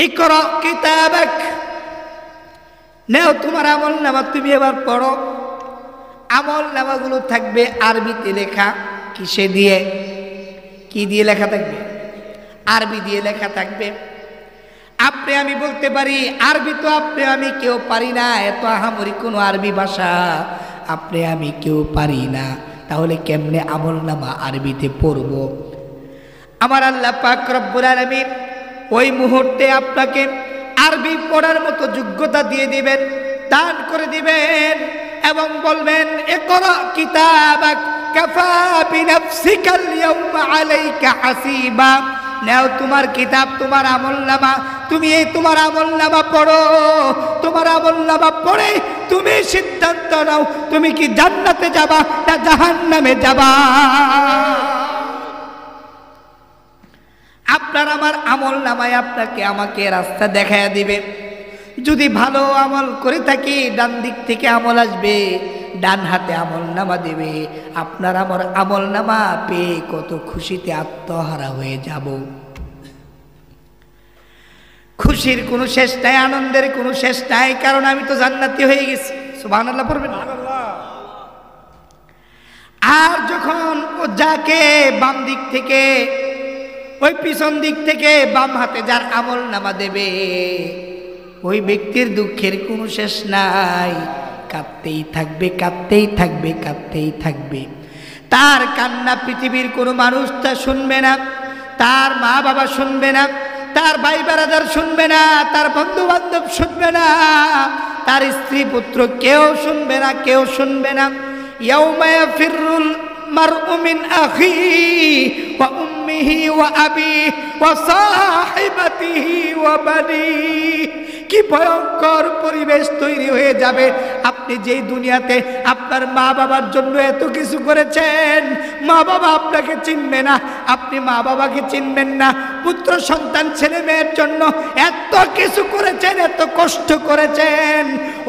ইকরা কিতাবাক, নাও তোমার আমলনামা তুমি এবার পড়ো। আমলনামাগুলো থাকবে আরবিতে লেখা। কিসে দিয়ে? কি দিয়ে লেখা থাকবে? আরবি দিয়ে লেখা থাকবে। আপনি আমি বলতে পারি আরবি তো আপনি আমি কেউ পারি না, এত আহামরি কোনো আরবি ভাষা আপনি আমি কেউ পারি না, তাহলে কেমনে আমলনামা আরবিতে পড়ব? আমার আল্লাহ পাক রব্বুল আলামিন ওই মুহূর্তে আপনাকে আরবি পড়ার মতো যোগ্যতা দিয়ে দিবেন, দান করে দিবেন এবং বলবেন ইকরা কিতাবাক কাফা বিনাফসিকাল ইয়াউমা আলাইকা হাসিবা। নাও তোমার কিতাব, তোমার আমলনামা, তুমি এই তোমার আমলনামা পড়ো। তোমার আমলনামা পড়ে তুমি সিদ্ধান্ত নাও তুমি কি জান্নাতে যাবা না জাহান্নামে যাবা। আপনার আমার আমলনামায় আপনাকে আমাকে রাস্তা দেখায়া দিবে। যদি ভালো আমল করে থাকি ডান দিক থেকে আমল আসবে, ডান হাতে আমলনামা দেবে। আপনার আমার আমলনামা পেয়ে কত খুশিতে আত্মহারা হয়ে যাব। খুশির কোনো শেষ নাই, আনন্দের কোনো শেষ নাই, কারণ আমি তো জান্নাতি হয়ে গেছি। সুবহানাল্লাহ পড়বেন। আর যখন ও যাকে বাম দিক থেকে, ওই পিছন দিক থেকে বাম হাতে যার আমলনামা দেবে, ওই ব্যক্তির দুঃখের কোনো শেষ নাই। কাঁদতেই থাকবে, কাঁদতেই থাকবে, কাঁদতেই থাকবে। তার কান্না পৃথিবীর কোনো মানুষ তা শুনবে না, তার মা বাবা শুনবে না, তার ভাই বারাদার শুনবে না, তার বন্ধু বান্ধব শুনবে না, তার স্ত্রী পুত্র কেউ শুনবে না, কেউ শুনবে না। ইয়াউমা ইয়াফিরুল মারউ মিন আখিহি ওয়া উম্মিহি ওয়া আবিহি ওয়া সাহিবাতিহি ওয়া বানিহি। কি ভয়ঙ্কর পরিবেশ তৈরি হয়ে যাবে। আপনি যেই দুনিয়াতে আপনার মা বাবার জন্য এত কিছু করেছেন, মা বাবা আপনাকে চিনবে না, আপনি মা বাবাকে চিনবেন না। পুত্র সন্তান ছেলে মেয়ের জন্য এত কিছু করেছেন, এত কষ্ট করেছেন,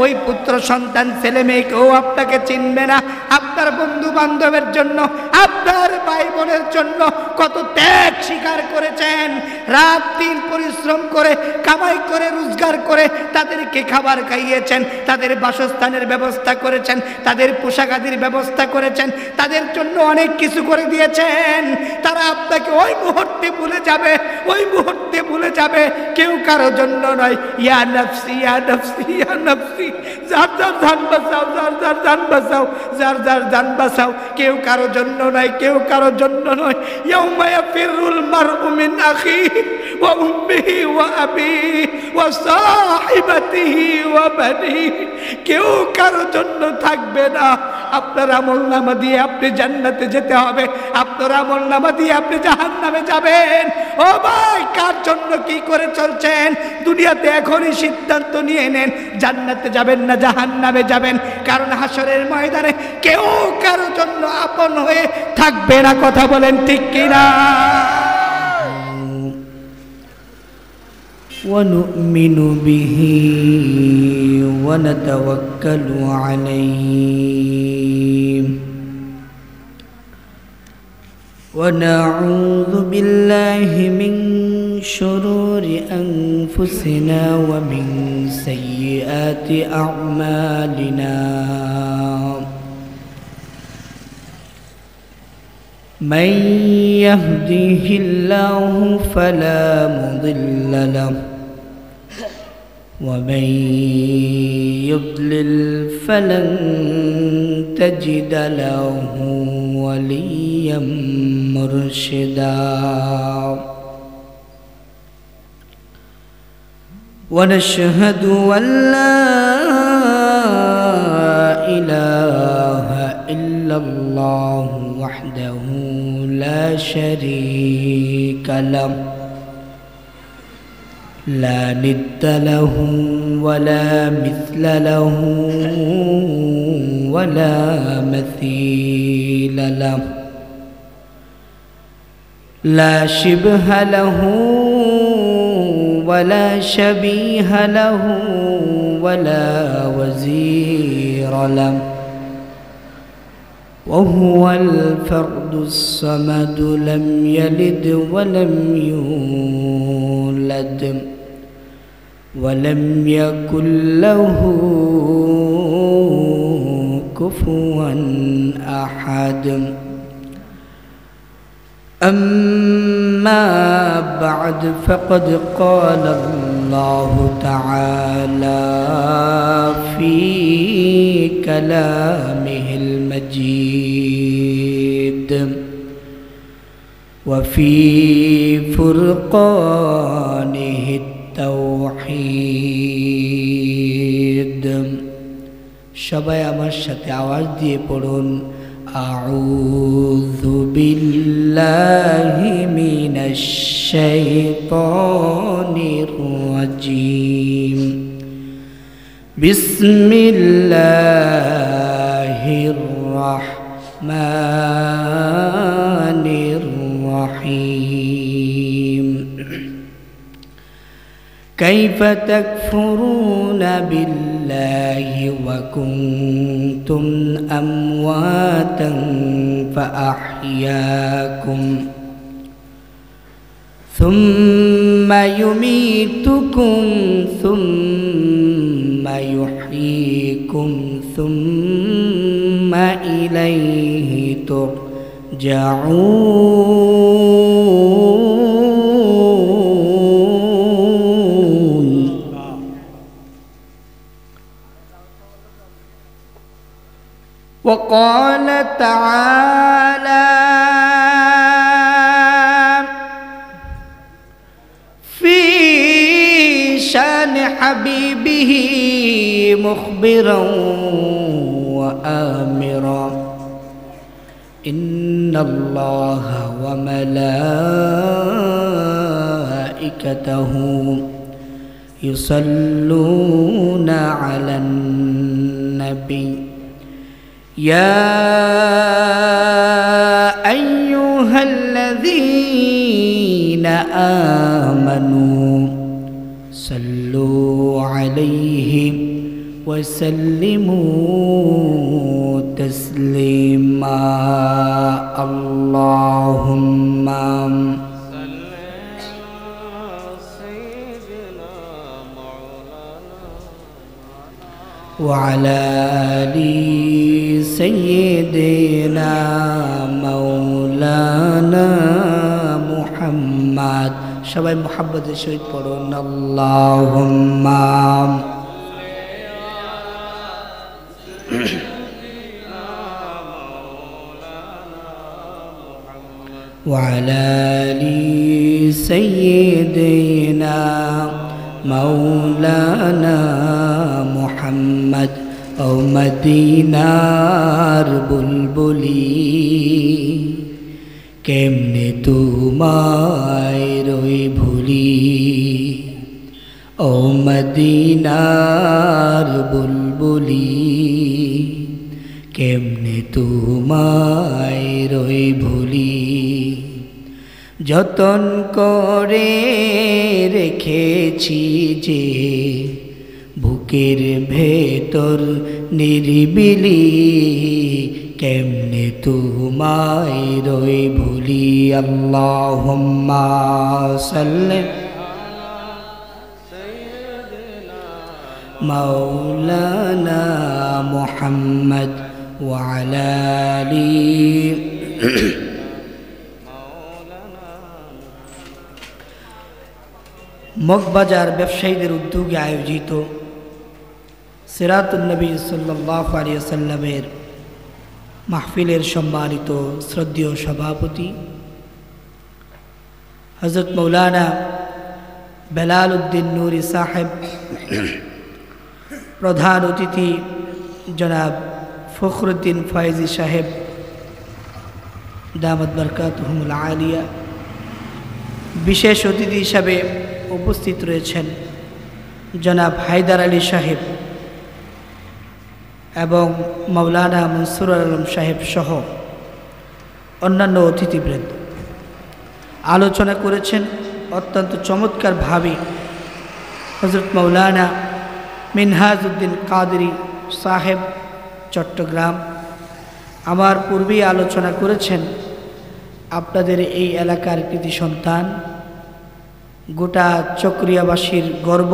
ওই পুত্র সন্তান ছেলে মেয়েকেও আপনাকে চিনবে না। আপনার বন্ধু বান্ধবের জন্য, আপনার ভাই বোনের জন্য কত ত্যাগ স্বীকার করেছেন, রাত দিন পরিশ্রম করে কামাই করে রোজগার করে তাদেরকে খাবার খাইয়েছেন, তাদের বাসস্থানের ব্যবস্থা করেছেন, তাদের পোশাক আদির ব্যবস্থা করেছেন, তাদের জন্য অনেক কিছু করে দিয়েছেন। তারা আপনাকে ওই মুহূর্তে ভুলে যাবে, ওই মুহূর্তে ভুলে যাবে। কেউ কারো জন্য নয়। ইয়া নফসি ইয়া নফসি ইয়া নফসি, যার যার জান বাঁচাও, যার যার জান বাঁচাও, যার যার জান বাঁচাও। কেউ কারো জন্য নয়, কেউ কারো জন্য নয়। ইয়াউমা ইয়াফিরুল মারউ মিন আখিহি ওয়া উম্মিহি ওয়া আবিহি ওয়া সাহিবাতিহি ওয়া বানিহি। কেউ কারো জন্য থাকবে না। আপনার আমলনামা দিয়ে আপনি জান্নাতে যেতে হবে, আপনার আমলনামা দিয়ে আপনি জাহান্নামে যাবেন। ও ভাই, কার জন্য কি করে চলছেন? দুনিয়াতে এখনই সিদ্ধান্ত নিয়ে নেন, জান্নাতে যাবেন না জাহান্নামে যাবেন। কারণ হাসরের ময়দানে কেউ কারো জন্য আপন হয়ে থাকবে না। কথা বলেন ঠিক কিনা? وَنُؤْمِنُ بِهِ وَنَتَوَكَّلُ عَلَيْهِ وَنَعُوذُ بِاللَّهِ مِنْ شُرُورِ أَنفُسِنَا وَمِنْ سَيِّئَاتِ أَعْمَالِنَا مَنْ يَهْدِهِ اللَّهُ فَلَا مُضِلَّ لَهُ وَمَنْ يُضْلِلْ فَلَنْ تَجِدَ لَهُ وَلِيًّا مُرْشِدًا وَنَشْهَدُ أَنْ لَا إِلَهَ إِلَّا اللَّهُ وحده لا شريك له لا ند له ولا مثل له ولا مثيل له لا شبه له ولا شبيه له ولا وزير له وهو الفرد الصمد لم يلد ولم يولد ولم يكن له كفوا أحد أما بعد فقد قال الله تعالى في كلامه المجيد وفي فرقانه التوحيد সবাই আমার সাথে আওয়াজ দিয়ে পড়ুন أعوذ بالله من الشيطان الرجيم بسم الله الرحمن الرحيم كيف تكفرون بالله وكنتم أمواتا فأحياكم ثم يميتكم ثم يحييكم ثم إليه ترجعون. وقال تعالى في شان حبيبه مخبرا وآمرا إن الله وملائكته يصلون على النبي يا أيها الذين آمنوا صلوا عليه وسلموا تسليما اللهم وعلى آل سيدنا مولانا محمد সবাই মুহাম্মদের সহিত পড়ুন আল্লাহুম্মা وعلى آل سيدنا مولانا محمد ও মদিনার বুলবুলি কেমনে তোমায় রই ভুলি ও মদিনার বুলবুলি কেমনে তোমায় রই ভুলি যতন করে রেখেছি যে বুকের ভেতর নিরিবিলি কেমনে তোমায় রই ভুলি আল্লাহুম্মা সাল্লি মাওলানা মুহাম্মদ ওয়া আলা আলি মগবাজার ব্যবসায়ীদের উদ্যোগে আয়োজিত সিরাতুন নবী সাল্লাল্লাহু আলাইহি ওয়াসাল্লামের মাহফিলের সম্মানিত শ্রদ্ধেয় সভাপতি হযরত মাওলানা বেলাল উদ্দিন নুরি সাহেব, প্রধান অতিথি জনাব ফখরুদ্দিন ফয়েজি সাহেব দামাত বরকাতুহুমুল আলিয়া, বিশেষ অতিথি হিসাবে উপস্থিত রয়েছেন জনাব হায়দার আলী সাহেব এবং মাওলানা মনসুর আলম সাহেব সহ অন্যান্য অতিথিবৃন্দ। আলোচনা করেছেন অত্যন্ত চমৎকারভাবে হযরত মাওলানা মিনহাজউদ্দিন কাদেরী সাহেব চট্টগ্রাম। আমার পূর্বেই আলোচনা করেছেন আপনাদের এই এলাকার কৃতি সন্তান, গোটা চকরিয়াবাসীর গর্ব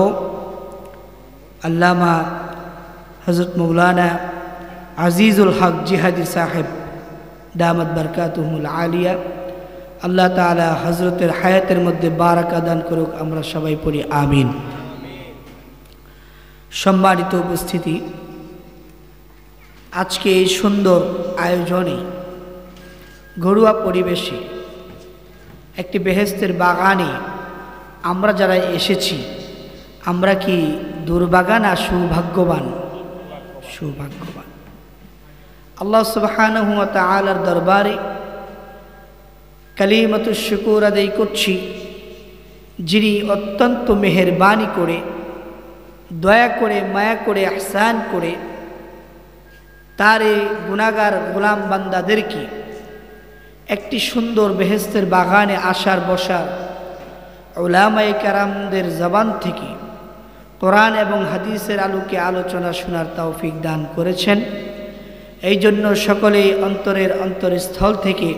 আল্লামা হযরত মৌলানা আজিজুল হক জিহাদি সাহেব দামাত বরকাতুহুল আলিয়া, আল্লাহ তাআলা হযরতের হায়াতের মধ্যে বারাকা দান করুক। আমরা সবাই পড়ি আমিন। সম্মানিত উপস্থিতি, আজকে এই সুন্দর আয়োজনে, ঘরোয়া পরিবেশে, একটি বেহেশতের বাগানে আমরা যারা এসেছি, আমরা কি দুর্ভাগা না সৌভাগ্যবান? সৌভাগ্যবান। আল্লাহ সুবহানাহু ওয়া তাআলার দরবারে কালিমাতুশ শুকর আদায় করছি, যিনি অত্যন্ত মেহেরবানি করে, দয়া করে, মায়া করে, ইহসান করে তার এই গুনাহগার গোলাম বান্দাদেরকে একটি সুন্দর বেহেশতের বাগানে আসার বসার উলামায়ে কেরামদের জবান থেকে কোরআন এবং হাদিসের আলোকে আলোচনা শোনার তৌফিক দান করেছেন। এই জন্য সকলেই অন্তরের অন্তরস্থল থেকে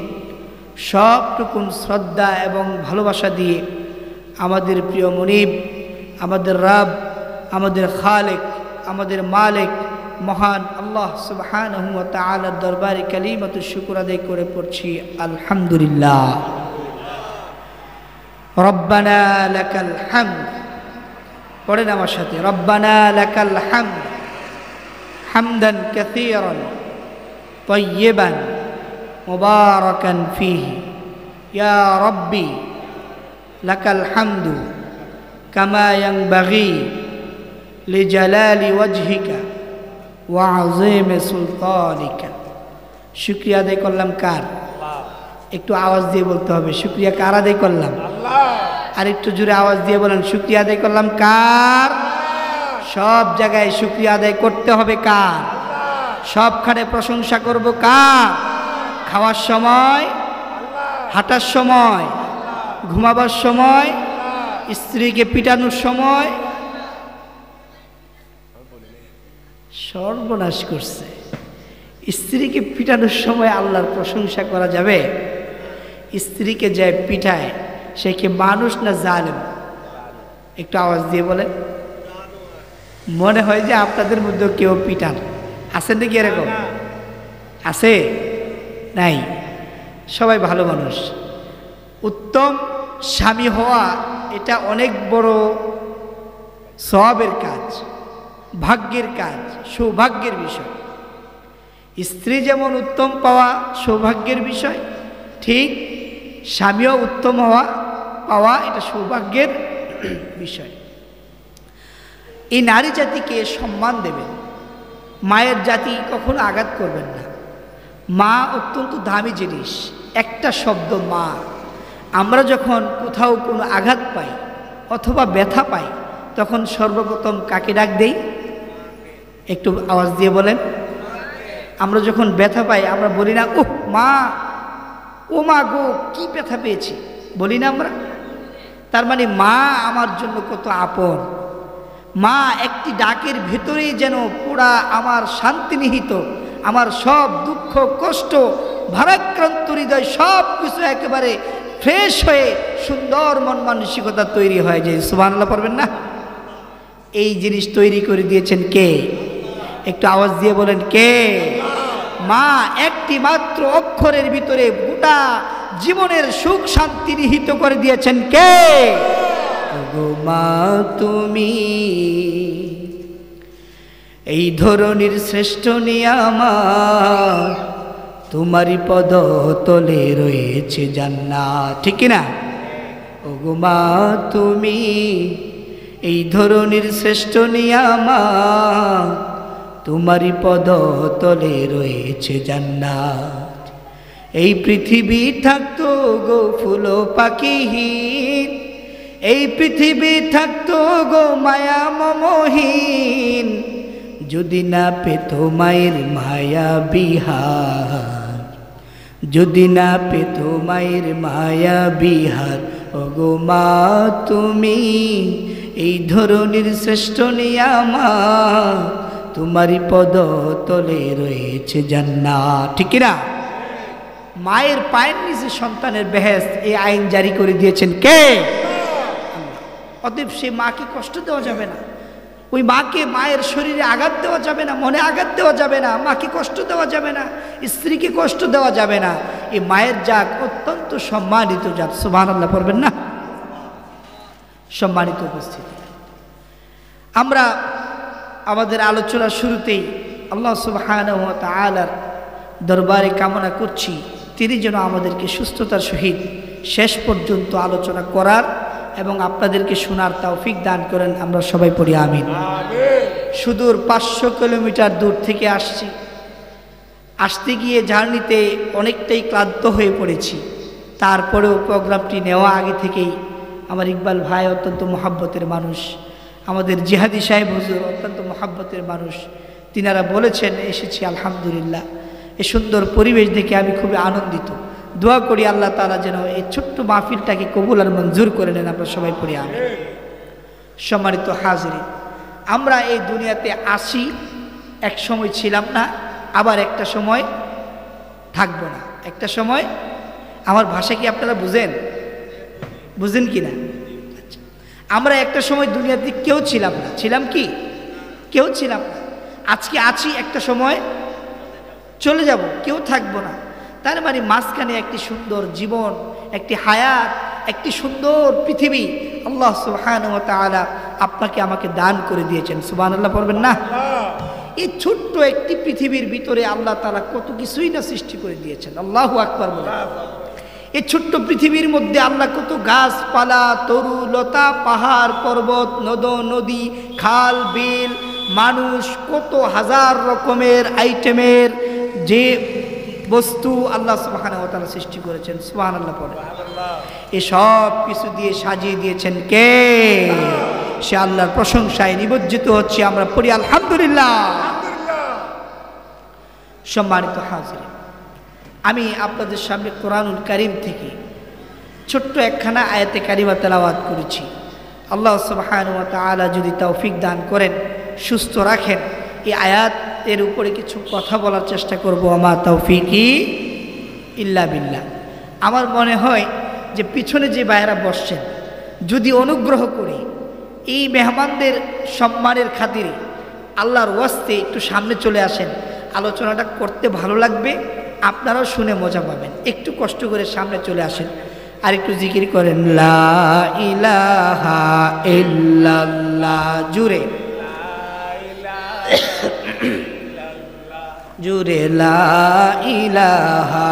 সবটুকুন শ্রদ্ধা এবং ভালোবাসা দিয়ে আমাদের প্রিয় মুনিব, আমাদের রব, আমাদের খালেক, আমাদের মালিক মহান আল্লাহ সুবহানাহু ওয়া তাআলার দরবারে কালিমাতুশ শুকর আদায় করে পড়ছি আলহামদুলিল্লাহ। রব্বানা লাকাল হামদ, পড়েন আমার সাথে, রব্বানা লাকাল হামদ হামদান কাসীরান তাইয়্যিবান মুবারাকান ফীহি ইয়া রাব্বি লাকাল হামদু কামা ইয়ানবাগি লিজালালি ওয়াজহিকা ওয়া আযীমি সুলতানিকা। শুকরিয়া আদায় করলাম কার? একটু আওয়াজ দিয়ে বলতে হবে, শুকরিয়া কার আদায় করলাম? আর একটু জোরে আওয়াজ দিয়ে বলেন, শুকরিয়া আদায় করলাম কার? সব জায়গায় শুকরিয়া আদায় করতে হবে কার? সবখানে প্রশংসা করব কার? খাওয়ার সময়, হাঁটার সময়, ঘুমাবার সময়, স্ত্রীকে পিটানোর সময়। সর্বনাশ করছে। স্ত্রীকে পিটানোর সময় আল্লাহর প্রশংসা করা যাবে? স্ত্রীকে যে পিটায় সে কি মানুষ না জালেম? একটু আওয়াজ দিয়ে বলেন। মনে হয় যে আপনাদের মধ্যে কেউ পিটান আছেন নাকি? এরকম আছে? নাই, সবাই ভালো মানুষ। উত্তম স্বামী হওয়া এটা অনেক বড় সওয়াবের কাজ, ভাগ্যের কাজ, সৌভাগ্যের বিষয়। স্ত্রী যেমন উত্তম পাওয়া সৌভাগ্যের বিষয়, ঠিক স্বামীও উত্তম পাওয়া এটা সৌভাগ্যের বিষয়। এই নারী জাতিকে সম্মান দেবেন, মায়ের জাতি কখনো আঘাত করবেন না। মা অত্যন্ত দামি জিনিস। একটা শব্দ মা, আমরা যখন কোথাও কোনো আঘাত পাই অথবা ব্যথা পাই তখন সর্বপ্রথম কাকে ডাক দেই? একটু আওয়াজ দিয়ে বলেন। আমরা যখন ব্যথা পাই আমরা বলি না ওহ মা, ও মা গো কি ব্যথা পেয়েছি, বলি না আমরা? তার মানে মা আমার জন্য কত আপন। মা একটি ডাকের ভেতরেই যেন পুরা আমার শান্তি নিহিত, আমার সব দুঃখ কষ্ট ভারাক্রান্ত হৃদয় সব কিছু একেবারে ফ্রেশ হয়ে সুন্দর মন মানসিকতা তৈরি হয় যে সুবহানাল্লাহ পড়বেন না? এই জিনিস তৈরি করে দিয়েছেন কে? একটু আওয়াজ দিয়ে বলেন কে? মা একটি মাত্র অক্ষরের ভিতরে গোটা জীবনের সুখ শান্তি নিহিত করে দিয়েছেন কে? গো মা তুমি এই ধরনের শ্রেষ্ঠ নিয়ামত, তোমারই পদ তলে রয়েছে জান্নাত, ঠিক না? ও গো মা তুমি এই ধরনের শ্রেষ্ঠ নিয়ামত, তোমারই পদ তলে রয়েছে জান্নাত। এই পৃথিবী থাকতো গো ফুল পাখিহীন, এই পৃথিবী থাকতো গো মায়া মমহীন, যদি না পেত মায়ের মায়া বিহার, যদি না পেত মায়ের মায়া বিহার। ও গো মা তুমি এই ধরনের শ্রেষ্ঠ নিয়ামত, তোমারই পদ তলে রয়েছে জান্নাত, ঠিক না? মায়ের পায়ের নিচে সন্তানের বেহেশত, এই আইন জারি করে দিয়েছেন কে? অতএব সে মাকে কষ্ট দেওয়া যাবে না। ওই মাকে মায়ের শরীরে আঘাত দেওয়া যাবে না, মনে আঘাত দেওয়া যাবে না, মাকে কষ্ট দেওয়া যাবে না, স্ত্রীকে কষ্ট দেওয়া যাবে না। এই মায়ের জাত অত্যন্ত সম্মানিত জাত, সুবহানাল্লাহ পড়বেন না? সম্মানিত উপস্থিতি, আমরা আমাদের আলোচনার শুরুতেই আল্লাহ সুবহানাহু ওয়া তাআলার দরবারে কামনা করছি তিনি যেন আমাদেরকে সুস্থতার সহিত শেষ পর্যন্ত আলোচনা করার এবং আপনাদেরকে শোনার তৌফিক দান করেন। আমরা সবাই পড়ি আমিন। সুদূর 500 কিলোমিটার দূর থেকে আসতে গিয়ে জার্নিতে অনেকটাই ক্লান্ত হয়ে পড়েছি। তারপরেও প্রোগ্রামটি নেওয়া আগে থেকেই আমার ইকবাল ভাই অত্যন্ত মহাব্বতের মানুষ, আমাদের জিহাদি সাহেব হুজুর অত্যন্ত মহাব্বতের মানুষ, তিনারা বলেছেন এসেছি। আলহামদুলিল্লাহ, এই সুন্দর পরিবেশ দেখে আমি খুবই আনন্দিত। দোয়া করি আল্লাহ তাআলা যেন এই ছোট্ট মাহফিলটাকে কবুল আর মঞ্জুর করে নেন। আমরা সবাই পড়ি আমিন। সম্মানিত হাজিরিন, আমরা এই দুনিয়াতে আসি, এক সময় ছিলাম না, আবার একটা সময় থাকবো না। একটা সময়, আমার ভাষা কি আপনারা বুঝেন কি না? আচ্ছা, আমরা একটা সময় দুনিয়াতে কেউ ছিলাম না। ছিলাম কি? কেউ ছিলাম না। আজকে আছি, একটা সময় চলে যাব, কেউ থাকবো না। তার মানে মাঝখানে একটি সুন্দর জীবন, একটি হায়াত, একটি সুন্দর পৃথিবী আল্লাহ সুবহানাহু ওয়া তাআলা আপনাকে আমাকে দান করে দিয়েছেন। সুবহানাল্লাহ পড়বেন না? এই ছোট্ট একটি পৃথিবীর ভিতরে আল্লাহ তাআলা কত কিছুই না সৃষ্টি করে দিয়েছেন। আল্লাহু আকবার বলেন। এই ছোট্ট পৃথিবীর মধ্যে আল্লাহ কত গাছপালা, তরু লতা, পাহাড় পর্বত, নদী, খাল বিল, মানুষ, কত হাজার রকমের আইটেমের যে বস্তু আল্লাহ সুবহানাহু ওয়া তাআলা সৃষ্টি করেছেন। সুবহানাল্লাহ পড়ে। এসব কিছু দিয়ে সাজিয়ে দিয়েছেন কে? সে আল্লাহর প্রশংসায় নিমজ্জিত হচ্ছে। আমরা পড়ি আলহামদুলিল্লাহ। সম্মানিত হাজির, আমি আপনাদের সামনে কোরআনুল কারীম থেকে ছোট্ট একখানা আয়াতে কারিমা তেলাওয়াত করেছি। আল্লাহ সুবহানাহু ওয়া তাআলা যদি তৌফিক দান করেন, সুস্থ রাখেন, এই আয়াতের উপরে কিছু কথা বলার চেষ্টা করব। আমা তৌফিকি ইল্লা বিল্লাহ। আমার মনে হয় যে পিছনে যে ভাইয়েরা বসছেন, যদি অনুগ্রহ করে এই মেহমানদের সম্মানের খাতিরে আল্লাহর ওয়াস্তে একটু সামনে চলে আসেন, আলোচনাটা করতে ভালো লাগবে, আপনারাও শুনে মজা পাবেন। একটু কষ্ট করে সামনে চলে আসেন আর একটু জিকির করেন লা ইলাহা ইল্লাল্লাহ। জুড়ে জুড়ে লা ইলাহা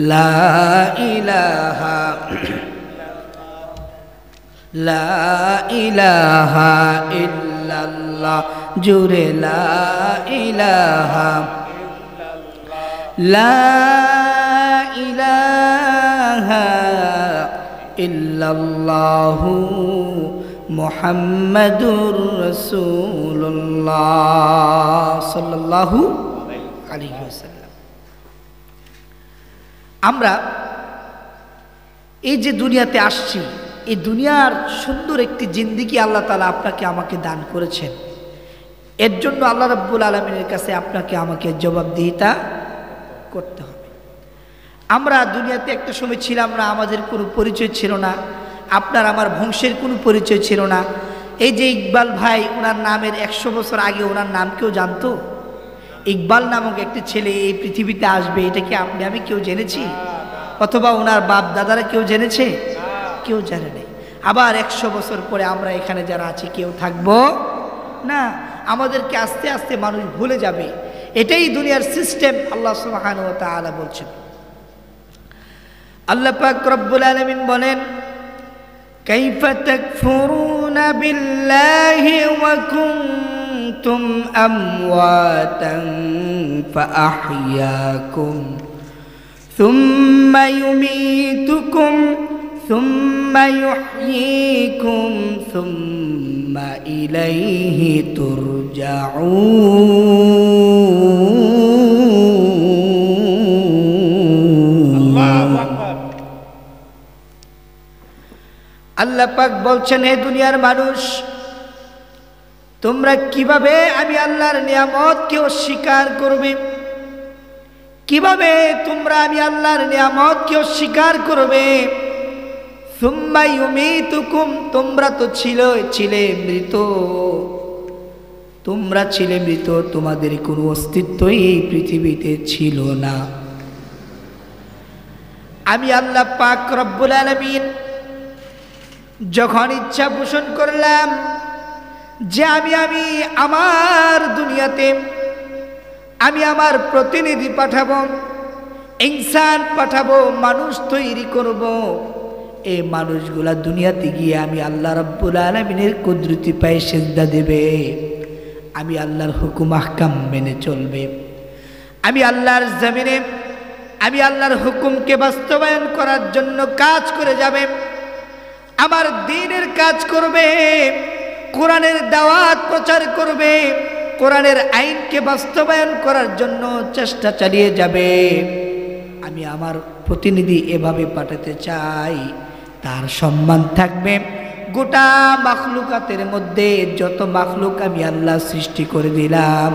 লা ইলাহা লা ইলাহা ইল্লাল্লাহ। জুড়ে লা ইলাহা লা ইলাহা ইল্লাল্লাহু মুহাম্মাদুর রাসূলুল্লাহ সাল্লাল্লাহু আলাইহি ওয়াসাল্লাম। আমরা এই যে দুনিয়াতে আসছি, এই দুনিয়ার সুন্দর একটি জিন্দেগি আল্লাহ তাআলা আপনাকে আমাকে দান করেছেন। এর জন্য আল্লাহ রাব্বুল আলামিনের কাছে আপনাকে আমাকে জবাবদিহিতা করতে হবে। আমরা দুনিয়াতে একটা সময় ছিলাম না, আমাদের কোনো পরিচয় ছিল না, আপনার আমার বংশের কোনো পরিচয় ছিল না। এই যে ইকবাল ভাই, ওনার নামের 100 বছর আগে ওনার নাম কেউ জানতো? ইকবাল নামক একটি ছেলে এই পৃথিবীতে আসবে, এটা কি আপনি আমি কেউ জেনেছি? অথবা ওনার বাপ দাদারা কেউ জেনেছে? কেউ জানে নাই। আবার 100 বছর পরে আমরা এখানে যারা আছি কেউ থাকবো না। আমাদেরকে আস্তে আস্তে মানুষ ভুলে যাবে। এটাই দুনিয়ার সিস্টেম। আল্লাহ সুবহানাহু ওয়া তাআলা বলছেন, আল্লাহ পাক রব্বুল আলামিন বলেন, কাইফা তাকফুরুনা বিল্লাহি ওয়া কুনতুম আমওয়াতান ফাআহইয়াকুম সুম্মা ইউমীতুকুম সুম্মা ইউহয়ীকুম সুম্মা ইলাইহি তুরজাউন। আল্লাহ পাক বলছেন, হে দুনিয়ার মানুষ, তোমরা কিভাবে আমি আল্লাহর নিয়ামতকে অস্বীকার করবে, কিভাবে তোমরা আমি আল্লাহর নিয়ামতকে অস্বীকার করবে? সুম্মা ইউমিতুকুম, তোমরা তো ছিলে মৃত, তোমরা ছিলে মৃত, তোমাদের কোনো অস্তিত্বই এই পৃথিবীতে ছিল না। আমি আল্লাহ পাক রব্বুল আলামিন যখন ইচ্ছা পোষণ করলাম যে আমি আমার দুনিয়াতে আমি আমার প্রতিনিধি পাঠাবো, ইনসান পাঠাবো, মানুষ তৈরি করব, এই মানুষগুলা দুনিয়াতে গিয়ে আমি আল্লাহ রব্বুল আলামিনের কুদরতি পায়ে সিজদা দেবে, আমি আল্লাহর হুকুম আহকাম মেনে চলবে, আমি আল্লাহর জমিনে আমি আল্লাহর হুকুমকে বাস্তবায়ন করার জন্য কাজ করে যাবে, আমার দ্বীনের কাজ করবে, কোরআনের দাওয়াত প্রচার করবে, কোরআনের আইনকে বাস্তবায়ন করার জন্য চেষ্টা চালিয়ে যাবে। আমি আমার প্রতিনিধি এভাবে পাঠাতে চাই, তার সম্মান থাকবে। গোটা মাখলুকাতের মধ্যে যত মাখলুক আমি আল্লাহ সৃষ্টি করে দিলাম,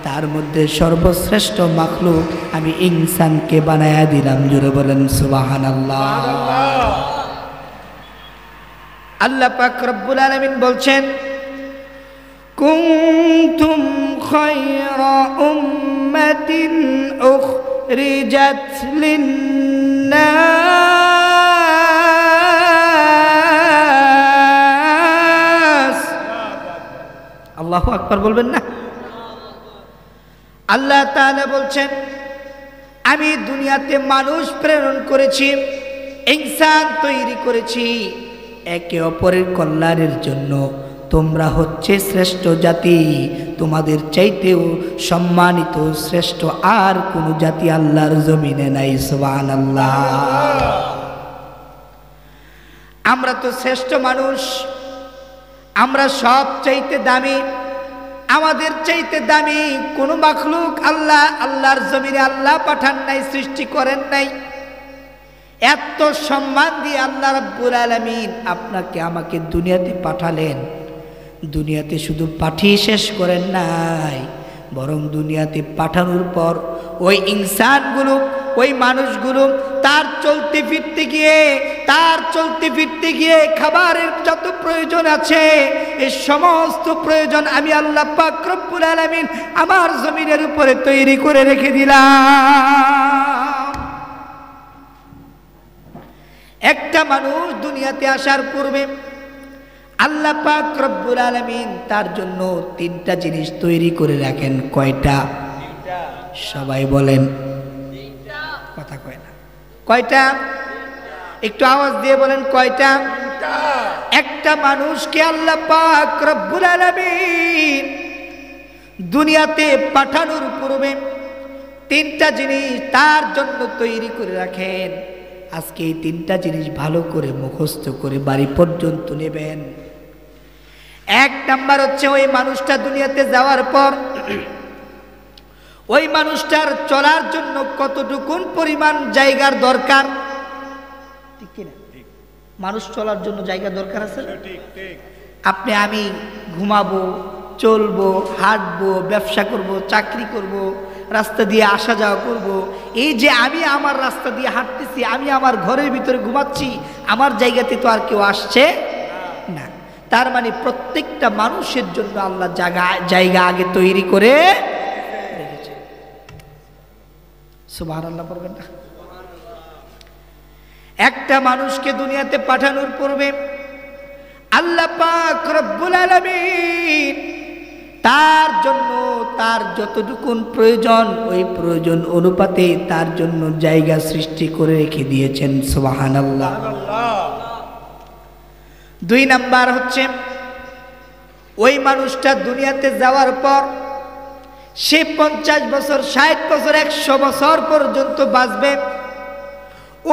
তার মধ্যে সর্বশ্রেষ্ঠ মাখলুক আমি ইনসানকে বানায়া দিলাম। জোরে বলেন সুবহানাল্লাহ। আল্লাহ পাক রব্বুল আলামিন বলছেন, কুনতুম খায়রা উম্মাতিন উখরিজাত লিন্নাস। আল্লাহু আকবার বলবেন না? আল্লাহ তাআলা বলছেন, আমি দুনিয়াতে মানুষ প্রেরণ করেছি, ইনসান তৈরি করেছি একে অপরের কল্যাণের জন্য। তোমরা হচ্ছে শ্রেষ্ঠ জাতি, তোমাদের চাইতেও সম্মানিত শ্রেষ্ঠ আর কোন জাতি আল্লাহর জমিনে নাই। সুবহানাল্লাহ। আমরা তো শ্রেষ্ঠ মানুষ, আমরা সব চাইতে দামি, আমাদের চাইতে দামি কোন মাখলুক আল্লাহর জমিনে আল্লাহ পাঠান নাই, সৃষ্টি করেন নাই। এত সম্মান দিয়ে আল্লাহ রাব্বুল আলামিন আপনাকে আমাকে দুনিয়াতে পাঠালেন। দুনিয়াতে শুধু পাঠিয়ে শেষ করেন নাই, বরং দুনিয়াতে পাঠানোর পর ওই ইনসানগুলো, ওই মানুষগুলো তার চলতে ফিরতে গিয়ে খাবারের যত প্রয়োজন আছে, এই সমস্ত প্রয়োজন আমি আল্লাহ পাক রব্বুল আলামিন আমার জমিনের উপরে তৈরি করে রেখে দিলাম। একটা মানুষ দুনিয়াতে আসার পূর্বে আল্লাহ পাক রব্বুল আলামিন তার জন্য তিনটা জিনিস তৈরি করে রাখেন। কয়টা? সবাই বলেন। কথা কয় না। কয়টা? একটু আওয়াজ দিয়ে বলেন কয়টা? একটা মানুষকে আল্লাহ পাক রব্বুল আলামিন দুনিয়াতে পাঠানোর পূর্বে তিনটা জিনিস তার জন্য তৈরি করে রাখেন। আজকে এই তিনটা জিনিস ভালো করে মুখস্থ করে বাড়ি পর্যন্ত নেবেন। এক নাম্বার হচ্ছে, ওই মানুষটা দুনিয়াতে যাওয়ার পর ওই মানুষটার চলার জন্য কতটুকুন পরিমাণ জায়গার দরকার, ঠিক কিনা? মানুষ চলার জন্য জায়গা দরকার আছে। আপনি আমি ঘুমাবো, চলবো, হাঁটবো, ব্যবসা করব, চাকরি করব, রাস্তা দিয়ে আসা যাওয়া করব, এই যে আমি আমার রাস্তা দিয়ে হাঁটতেছি, আমি আমার ঘরের ভিতরে ঘুমাচ্ছি, আমার জায়গাতে তো আর কেউ আসছে না। তার মানে প্রত্যেকটা মানুষের জন্য আল্লাহ জায়গা আগে তৈরি করে রেখেছে। সুবহানাল্লাহ পড়বেন না? একটা মানুষকে দুনিয়াতে পাঠানোর পূর্বে আল্লাহ পাক রব্বুল আলামিন তার জন্য তার যতটুকুন প্রয়োজন, ওই প্রয়োজন অনুপাতে তার জন্য জায়গা সৃষ্টি করে রেখে দিয়েছেন। সুবহানাল্লাহ। দুই নাম্বার হচ্ছে, ওই মানুষটা দুনিয়াতে যাওয়ার পর সে 50 বছর, 60 বছর, 100 বছর পর্যন্ত বাঁচবে।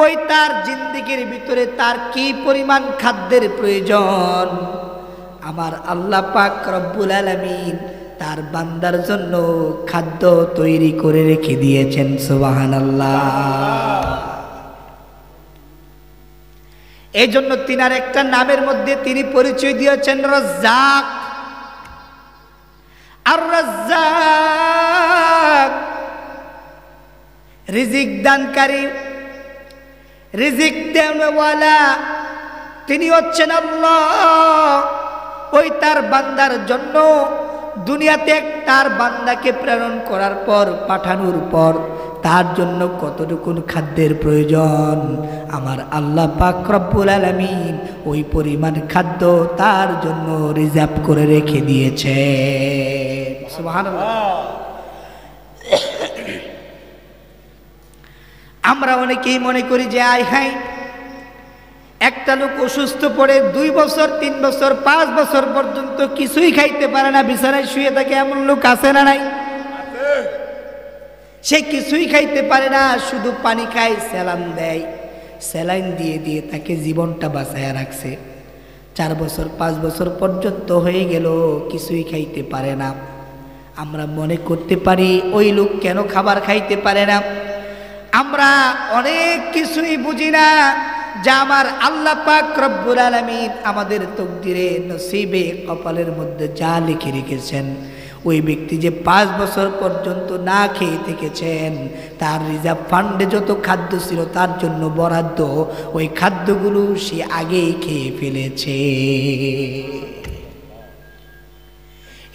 ওই তার জিন্দেগির ভিতরে তার কি পরিমাণ খাদ্যের প্রয়োজন, আমার আল্লাহ পাক রব্বুল আলামিন তার বান্দার জন্য খাদ্য তৈরি করে রেখে দিয়েছেন। সুবহানাল্লাহ। এই জন্য তিনার একটা নামের মধ্যে তিনি পরিচয় দিয়েছেন রাজ্জাক। আর রাজ্জাক, রিজিক দানকারী, রিজিক দেওয়ালা তিনি হচ্ছেন আল্লাহ। ওই তার বান্দার জন্য দুনিয়াতে তার বান্দাকে প্রেরণ করার পর, পাঠানোর পর তার জন্য কতটুকুন খাদ্যের প্রয়োজন আমার আল্লাহ পাক রব্বুল আলামিন ওই পরিমাণ খাদ্য তার জন্য রিজার্ভ করে রেখে দিয়েছে। সুবহানাল্লাহ। আমরা অনেকেই মনে করি যে আয় হায়, একটা লোক অসুস্থ পড়ে 2 বছর 3 বছর 5 বছর পর্যন্ত কিছুই খাইতে পারে না, বিছানায় শুয়ে থাকে, এমন লোক আছে না নাই? সে কিছুই খাইতে পারে না, শুধু পানি খায়, স্যালাইন দেয়, স্যালাইন দিয়ে দিয়ে তাকে জীবনটা বাঁচায় রাখছে। 4 বছর 5 বছর পর্যন্ত হয়ে গেল, কিছুই খাইতে পারে না। আমরা মনে করতে পারি ওই লোক কেন খাবার খাইতে পারে না। আমরা অনেক কিছুই বুঝি না, যা আমার আল্লাহ পাক রব্বুল আলামিন আমাদের তকদিরে, নসিবে, কপালের মধ্যে যা লিখে রেখেছেন। ওই ব্যক্তি যে 5 বছর পর্যন্ত না খেয়ে থেকেছেন, তার রিজার্ভ ফান্ডে যত খাদ্য ছিল তার জন্য বরাদ্দ, ওই খাদ্যগুলো সে আগেই খেয়ে ফেলেছে।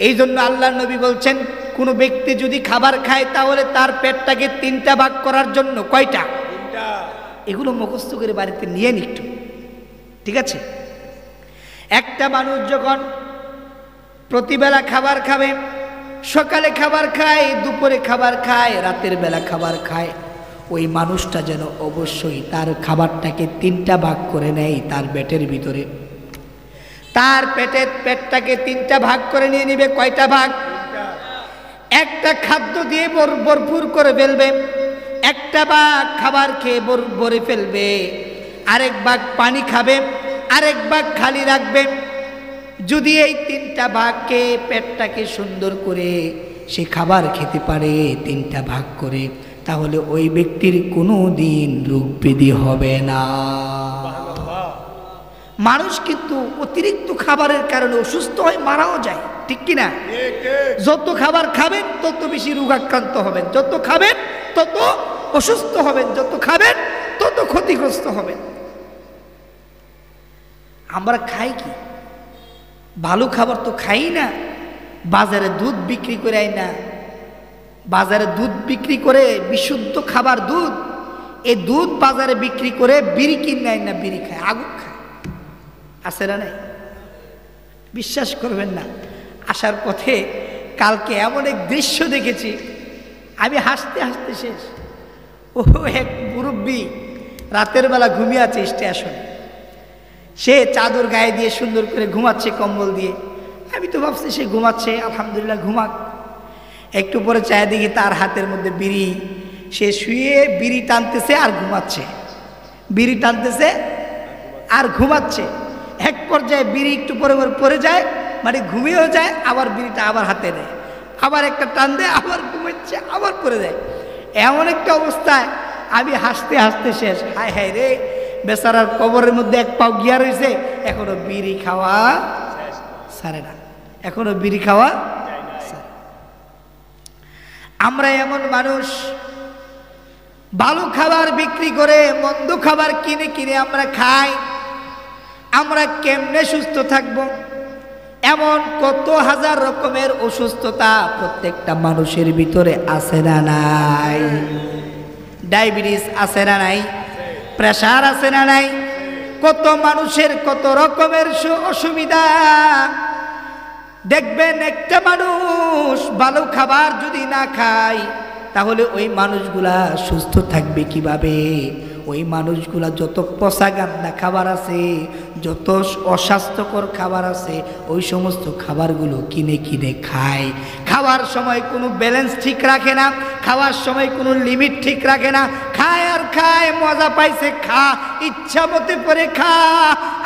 এই জন্য আল্লাহর নবী বলছেন, কোনো ব্যক্তি যদি খাবার খায় তাহলে তার পেটটাকে 3টা ভাগ করার জন্য, কয়টা? 3টা। এগুলো মুখস্থ করে বাড়িতে নিয়ে নিন একটু, ঠিক আছে? একটা মানুষ যখন প্রতিবেলা খাবার খাবে, সকালে খাবার খায়, দুপুরে খাবার খায়, রাতের বেলা খাবার খায়, ওই মানুষটা যেন অবশ্যই তার খাবারটাকে 3টা ভাগ করে নেয় তার পেটের ভিতরে। তার পেটটাকে 3টা ভাগ করে নিয়ে নিবে। কয়টা ভাগ? একটা খাদ্য দিয়ে ভরপুর করে ফেলবে, একটা ভাগ খাবার খেয়ে ভরে ফেলবে, আরেক ভাগ পানি খাবে, আরেক ভাগ খালি রাখবে। যদি এই 3টা ভাগকে, পেটটাকে সুন্দর করে সে খাবার খেতে পারে 3টা ভাগ করে, তাহলে ওই ব্যক্তির কোনো দিন রোগ ব্যাধি হবে না। মানুষ কিন্তু অতিরিক্ত খাবারের কারণে অসুস্থ হয়, মারাও যায়, ঠিক কিনা? যত খাবার খাবেন তত বেশি রোগাক্রান্ত হবেন, যত খাবেন তত অসুস্থ হবেন, যত খাবেন তত ক্ষতিগ্রস্ত হবেন। আমরা খাই কি? ভালো খাবার তো খাই না। বাজারে দুধ বিক্রি করে আই না, বাজারে দুধ বিক্রি করে, বিশুদ্ধ খাবার দুধ, এই দুধ বাজারে বিক্রি করে বিড়ি কিনে আই না, বিড়ি খায়, আগুন খায়, আছে না নাই? বিশ্বাস করবেন না, আসার পথে কালকে এমন এক দৃশ্য দেখেছি, আমি হাসতে হাসতে শেষ। ও এক মুরব্বী রাতের বেলা ঘুমিয়ে আছে স্টেশনে, সে চাদর গায়ে দিয়ে সুন্দর করে ঘুমাচ্ছে, কম্বল দিয়ে। আমি তো ভাবছি সে ঘুমাচ্ছে, আলহামদুলিল্লাহ ঘুমাক। একটু পরে চায়ে দেখি তার হাতের মধ্যে বিড়ি, সে শুয়ে বিড়ি টানতেছে আর ঘুমাচ্ছে, বিড়ি টানতেছে আর ঘুমাচ্ছে। এক পর্যায়ে বিড়ি একটু পরে পরে যায়, মানে ঘুমিয়েও যায়, আবার বিড়িটা আবার হাতে নেয়, আবার একটা টান দেয়, আবার ঘুমাচ্ছে, আবার পরে যায়। এমন একটা অবস্থায় আমি হাসতে হাসতে শেষ। হায় হায় রে, বেচারার কবরের মধ্যে এক পাও গিয়া রয়েছে, এখনো বিড়ি খাওয়া সারে না, এখনো বিড়ি খাওয়া। আমরা এমন মানুষ, ভালো খাবার বিক্রি করে মন্দ খাবার কিনে কিনে আমরা খাই। আমরা কেমনে সুস্থ থাকব? এমন কত হাজার রকমের অসুস্থতা প্রত্যেকটা মানুষের ভিতরে আছে না নাই? ডায়াবেটিস আছে না নাই? প্রেসার আছে না নাই? কত মানুষের কত রকমের অসুবিধা। দেখবেন একটা মানুষ ভালো খাবার যদি না খায়, তাহলে ওই মানুষগুলা সুস্থ থাকবে কিভাবে? ওই মানুষগুলা যত পচা গান্দা খাবার আছে, যত অস্বাস্থ্যকর খাবার আছে, ওই সমস্ত খাবারগুলো কিনে কিনে খায়। খাওয়ার সময় কোনো ব্যালেন্স ঠিক রাখে না, খাওয়ার সময় কোনো লিমিট ঠিক রাখে না, খায় আর খায়, মজা পাইছে খা, ইচ্ছা মতে করে খা।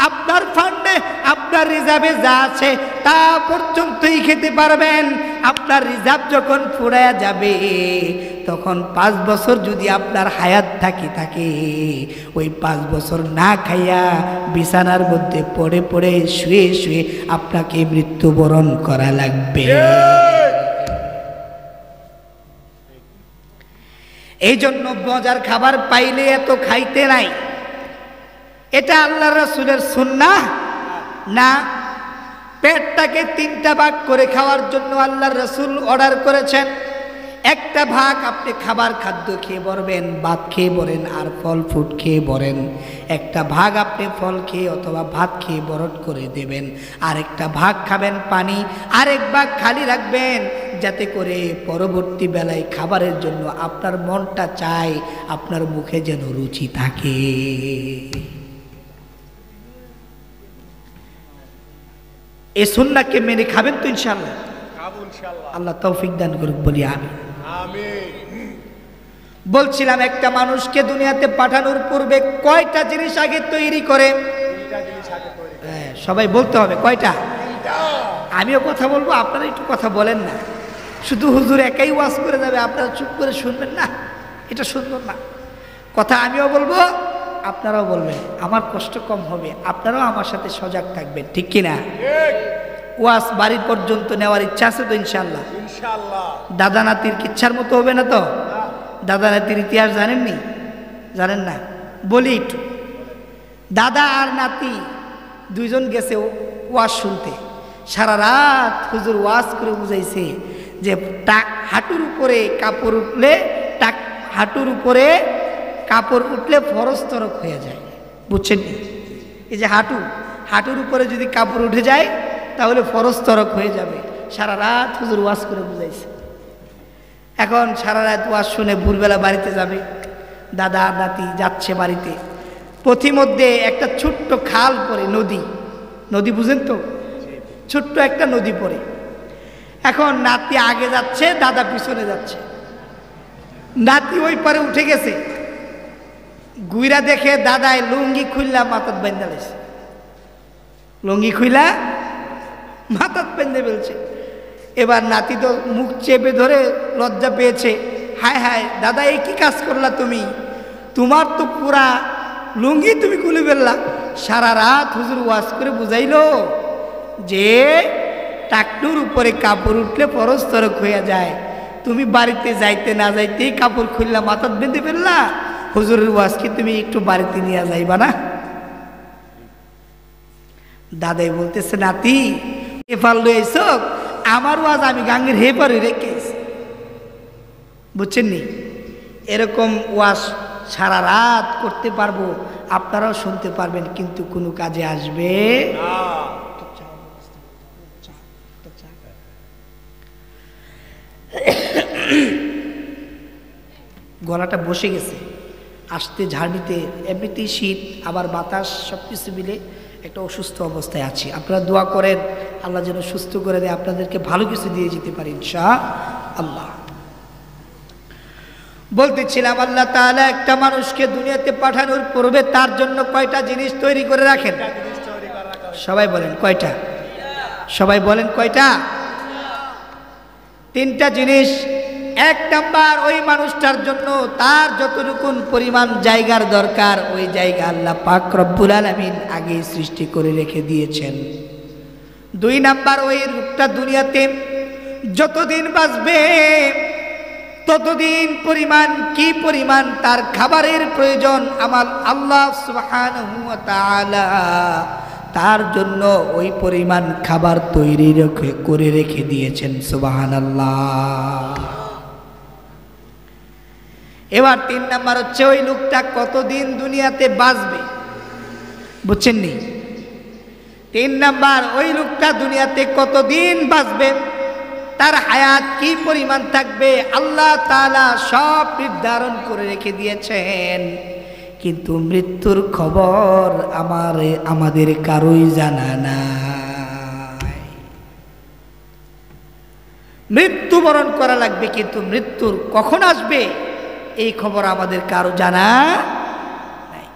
আপনার ফান্ডে, আপনার রিজার্ভে যা আছে তা পর্যন্তই খেতে পারবেন। আপনার রিজার্ভ যখন ফুরায়া যাবে, তখন 5 বছর যদি আপনার হায়াত থাকে, ওই 5 বছর না খাইয়া বিছানার মধ্যে পড়ে পড়ে শুয়ে শুয়ে আপনাকে মৃত্যুবরণ করা লাগবে। এই জন্য মজার খাবার পাইলে এত খাইতে নাই। এটা আল্লাহ রাসূলের সুন্নাহ না। পেটটাকে 3টা ভাগ করে খাওয়ার জন্য আল্লাহর রাসূল অর্ডার করেছেন। একটা ভাগ আপনি খাবার খাদ্য খেয়ে ভরবেন, ভাত খেয়ে ভরেন আর ফল ফ্রুট খেয়ে ভরেন। একটা ভাগ আপনি ফল খেয়ে অথবা ভাত খেয়ে বরণ করে দেবেন। আরেকটা ভাগ খাবেন পানি, আরেক ভাগ খালি রাখবেন, যাতে করে পরবর্তী বেলায় খাবারের জন্য আপনার মনটা চায়, আপনার মুখে যেন রুচি থাকে। এই সুন্নাহকে মেনে খাবেন তো ইনশাআল্লাহ? আল্লাহ তৌফিক দান করুক, বলি আমিন। বলছিলাম একটা মানুষকে দুনিয়াতে পাঠানোর পূর্বে কয়টা জিনিস আগে তৈরি করে? সবাই বলতে হবে কয়টা? আমিও কথা বলবো, আপনারা একটু কথা বলেন না। শুধু হুজুর একাই ওয়াজ করে যাবে, আপনারা চুপ করে শুনবেন না, এটা সুন্দর না। কথা আমিও বলবো, আপনারাও বলবেন, আমার কষ্ট কম হবে, আপনারাও আমার সাথে সজাগ থাকবেন, ঠিক কিনা? ওয়াজ বাড়ি পর্যন্ত নেওয়ার ইচ্ছা আছে তো ইনশাআল্লাহ? দাদা নাতির ইচ্ছার মতো হবে না তো? দাদা নাতির ইতিহাস জানেননি? জানেন না? বলি একটু। দাদা আর নাতি দুইজন গেছে ওয়াজ শুনতে। সারা রাত হুজুর ওয়াজ করে বুঝাইছে যে হাঁটুর উপরে কাপড় উঠলে, হাঁটুর উপরে কাপড় উঠলে ফরজ তরক হয়ে যায়। বুঝছেন? এই যে হাঁটুর উপরে যদি কাপড় উঠে যায় তাহলে ফরজ তরক হয়ে যাবে। সারা রাত হুজুর ওয়াজ করে বুঝাইছে। এখন সারা রাত ওয়াজ শুনে ভোরবেলা বাড়িতে যাবে। দাদা আর নাতি যাচ্ছে বাড়িতে। পথিমধ্যে একটা ছোট্ট খাল পড়ে, নদী বুঝেন তো? ছোট্ট একটা নদী পড়ে। এখন নাতি আগে যাচ্ছে, দাদা পিছনে যাচ্ছে। নাতি ওই পারে উঠে গেছে, গুইরা দেখে দাদায় লুঙ্গি খুললা মাথাত বেঁধে ফেলেছে। লুঙ্গি খুইলা মাথাত বেঁধে ফেলছে। এবার নাতি তো মুখ চেপে ধরে লজ্জা পেয়েছে। হায় হায় দাদা, এই কি কাজ করলা তুমি? তোমার তো পুরা লুঙ্গি তুমি খুলে ফেললা। সারা রাত হুজুর ওয়াজ করে বুঝাইলো যে টাকনুর উপরে কাপড় উঠলে ফরজ তরক হয়ে যায়, তুমি বাড়িতে যাইতে না যাইতেই কাপড় খুললা মাথাত বেঁধে ফেললা। হুজুরের ওয়াজকে তুমি একটু বাড়িতে নিয়ে যাইবা না? দাদাই বলতেছে, নাতি এফাল লইছ, আমার ওয়াজ আমি গাঙ্গের হেপারে রেখেছি। বুঝছেন নি? এরকম ওয়াজ সারা রাত করতে পারবো, আপনারাও শুনতে পারবেন, কিন্তু কোনো কাজে আসবে না। গলাটা বসে গেছে, আসতে ঝাড়িতে, এমনিতেই শীত, আবার বাতাস, সব কিছু মিলে একটা অসুস্থ অবস্থায় আছি। আপনারা দোয়া করেন আল্লাহ যেন সুস্থ করে দেয়, আপনাদেরকে ভালো কিছু দিয়ে যেতে পারি ইনশাআল্লাহ। বলতেছিলাম আল্লাহ তাআলা একটা মানুষকে দুনিয়াতে পাঠানোর পূর্বে তার জন্য কয়টা জিনিস তৈরি করে রাখেন? সবাই বলেন কয়টা? সবাই বলেন কয়টা? 3টা জিনিস। 1 নাম্বার, ওই মানুষটার জন্য তার যতটুকু পরিমাণ জায়গার দরকার, ওই জায়গা আল্লাহ পাক রব্বুল আলামিন আগে সৃষ্টি করে রেখে দিয়েছেন। 2 নাম্বার, ওই লোকটা দুনিয়াতে যতদিন বাঁচবে ততদিন পরিমাণ কি পরিমাণ তার খাবারের প্রয়োজন, আমার আল্লাহ সুবহানাহু ওয়া তাআলা তার জন্য ওই পরিমাণ খাবার তৈরি করে রেখে দিয়েছেন। সুবহানাল্লাহ। এবার 3 নাম্বার হচ্ছে, ওই লোকটা কতদিন দুনিয়াতে বাঁচবে। বুঝছেন নি? 3 নাম্বার, ওই লোকটা দুনিয়াতে কতদিন বাঁচবে, তার হায়াত কি পরিমাণ থাকবে, আল্লাহ তাআলা সব নির্ধারণ করে রেখে দিয়েছেন। কিন্তু মৃত্যুর খবর আমাদের কারোই জানা নাই। মৃত্যুবরণ করা লাগবে, কিন্তু মৃত্যুর কখন আসবে এই খবর আমাদের কারো জানা নাই।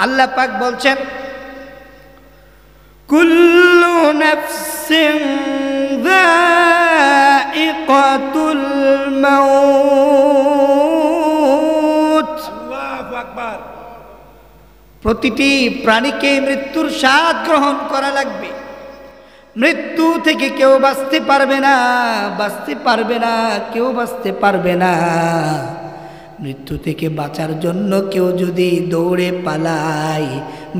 আল্লাহ পাক বলছেন, কুল্লু নাফসিন যায়িকাতুল মাউত। আল্লাহু আকবার। প্রতিটি প্রাণীকে মৃত্যুর স্বাদ গ্রহণ করা লাগবে। মৃত্যু থেকে কেউ বাঁচতে পারবে না, বাঁচতে পারবে না, কেউ বাঁচতে পারবে না। মৃত্যু থেকে বাঁচার জন্য কেউ যদি দৌড়ে পালায়,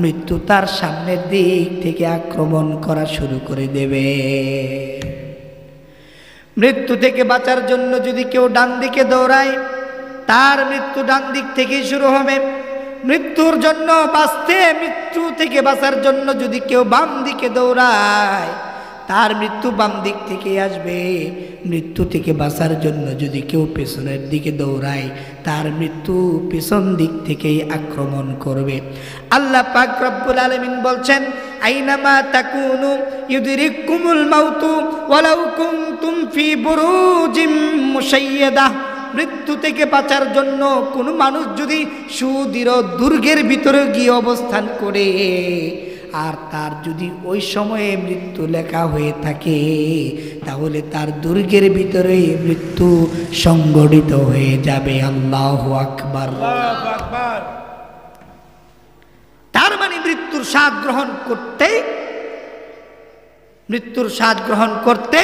মৃত্যু তার সামনের দিক থেকে আক্রমণ করা শুরু করে দেবে। মৃত্যু থেকে বাঁচার জন্য যদি কেউ ডান দিকে দৌড়ায়, তার মৃত্যু ডান দিক থেকেই শুরু হবে। মৃত্যুর জন্য বাঁচতে, মৃত্যু থেকে বাঁচার জন্য যদি কেউ বাম দিকে দৌড়ায়, তার মৃত্যু বাম দিক থেকে আসবে। মৃত্যু থেকে বাঁচার জন্য যদি কেউ পেছনের দিকে দৌড়ায়, তার মৃত্যু পেছন দিক থেকেই আক্রমণ করবে। আল্লাহ পাক রব্বুল আলামিন বলছেন, আইনামা তাকুনু ইউদরিকুমুল মাউতু ওয়ালাউ কুনতুম ফি বুরুজিম মুশাইয়াদাহ। মৃত্যু থেকে বাঁচার জন্য কোনো মানুষ যদি সুদৃঢ় দুর্গের ভিতরে গিয়ে অবস্থান করে, আর তার যদি ওই সময়ে মৃত্যু লেখা হয়ে থাকে, তাহলে তার দুর্গের ভিতরে মৃত্যু সংগঠিত হয়ে যাবে। আল্লাহু আকবার। তার মানে মৃত্যুর স্বাদ গ্রহণ করতে, মৃত্যুর স্বাদ গ্রহণ করতে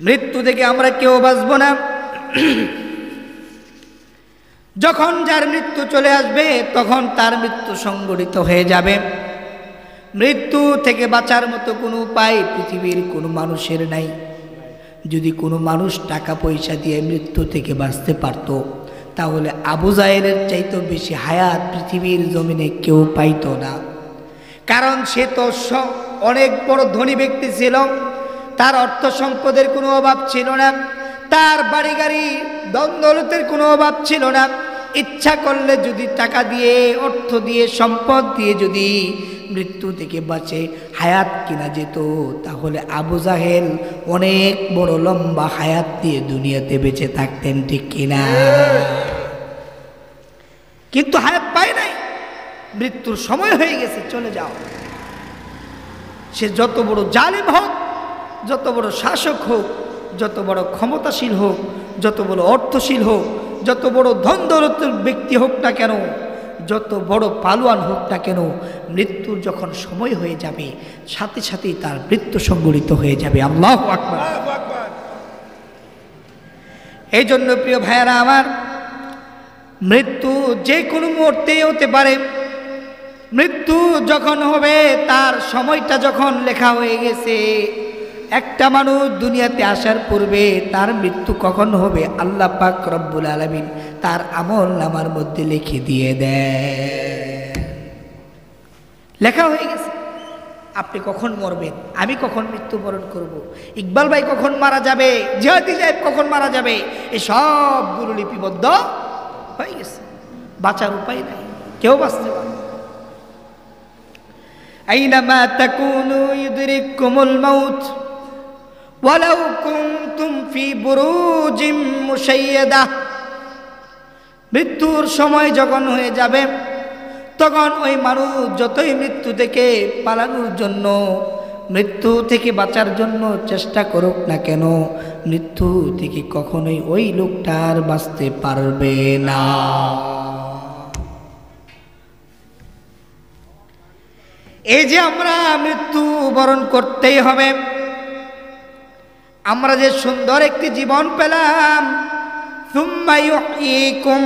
মৃত্যু থেকে আমরা কেউ বাঁচব না। যখন যার মৃত্যু চলে আসবে, তখন তার মৃত্যু সংগঠিত হয়ে যাবে। মৃত্যু থেকে বাঁচার মতো কোনো উপায় পৃথিবীর কোনো মানুষের নাই। যদি কোনো মানুষ টাকা পয়সা দিয়ে মৃত্যু থেকে বাঁচতে পারত, তাহলে আবু জাহেলের চাইতে বেশি হায়াত পৃথিবীর জমিনে কেউ পাইতো না। কারণ সে তো অনেক বড় ধনী ব্যক্তি ছিল, তার অর্থ সম্পদের কোনো অভাব ছিল না, তার বাড়ি গাড়ি ধন দৌলতের কোনো অভাব ছিল না। ইচ্ছা করলে যদি টাকা দিয়ে, অর্থ দিয়ে, সম্পদ দিয়ে যদি মৃত্যু থেকে বাঁচে হায়াত কিনা যেত, তাহলে আবু জাহেল অনেক বড় লম্বা হায়াত দিয়ে দুনিয়াতে বেঁচে থাকতেন, ঠিক কিনা? কিন্তু হায়াত পায় নাই, মৃত্যুর সময় হয়ে গেছে, চলে যাও। সে যত বড় জালিম হোক, যত বড় শাসক হোক, যত বড় ক্ষমতাশীল হোক, যত বড় অর্থশীল হোক, যত বড় ধন দৌলতের ব্যক্তি হোক না কেন, যত বড় পালোয়ান হোক না কেন, মৃত্যুর যখন সময় হয়ে যাবে, সাথে সাথেই তার মৃত্যু সংগঠিত হয়ে যাবে। আল্লাহু আকবার। এই জন্য প্রিয় ভাইয়েরা আমার, মৃত্যু যে কোনো মুহূর্তেই হতে পারে। মৃত্যু যখন হবে, তার সময়টা যখন লেখা হয়ে গেছে, একটা মানুষ দুনিয়াতে আসার পূর্বে তার মৃত্যু কখন হবে আল্লাহ পাক রব্বুল আলামিন তার আমল নামার মধ্যে লিখে দিয়ে দেয়। লেখা হয়ে গেছে, আপনি কখন মরবেন, আমি কখন মৃত্যুবরণ করব, ইকবাল ভাই কখন মারা যাবে, জিহাদি সাহেব কখন মারা যাবে, এই সবগুলো লিপিবদ্ধ হয়ে গেছে। বাঁচার উপায় নাই, কেউ বাঁচতে পারে না। আইনামা তাকুনু ইউদরিকুমুল মাউত ওয়ালাউ কুনতুম ফি বুরুজিম মুশাইয়াদাহ। মৃত্যুর সময় যখন হয়ে যাবে, তখন ওই মানুষ যতই মৃত্যু থেকে পালানোর জন্য, মৃত্যু থেকে বাঁচার জন্য চেষ্টা করুক না কেন, মৃত্যু থেকে কখনোই ওই লোকটা আর বাঁচতে পারবে না। এই যে আমরা মৃত্যু বরণ করতেই হবে, আমরা যে সুন্দর একটি জীবন পেলাম, সুম্মা ইউহয়িকুম,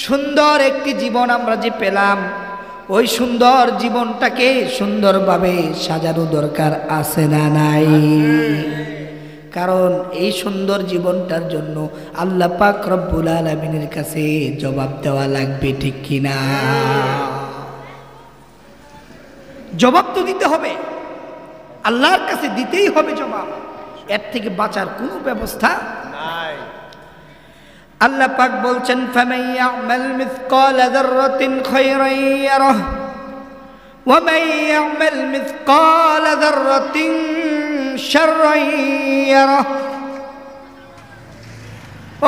সুন্দর একটি জীবন আমরা যে পেলাম, ওই সুন্দর জীবনটাকে সুন্দরভাবে সাজানো দরকার আছে না নাই? কারণ এই সুন্দর জীবনটার জন্য আল্লাহ পাক রব্বুল আলামিনের কাছে জবাব দেওয়া লাগবে, ঠিক কিনা? জবাব তো দিতে হবে, আল্লাহর কাছে দিতেই হবে জবাব। এর থেকে বাঁচার কোনো ব্যবস্থা নাই। আল্লাহ পাক বলছেন, ফামান ইয়ামাল মিসকালা যাররাতিন খায়রান ইয়ারাহ ওয়া মান ইয়ামাল মিসকালা যাররাতিন শাররান ইয়ারাহ।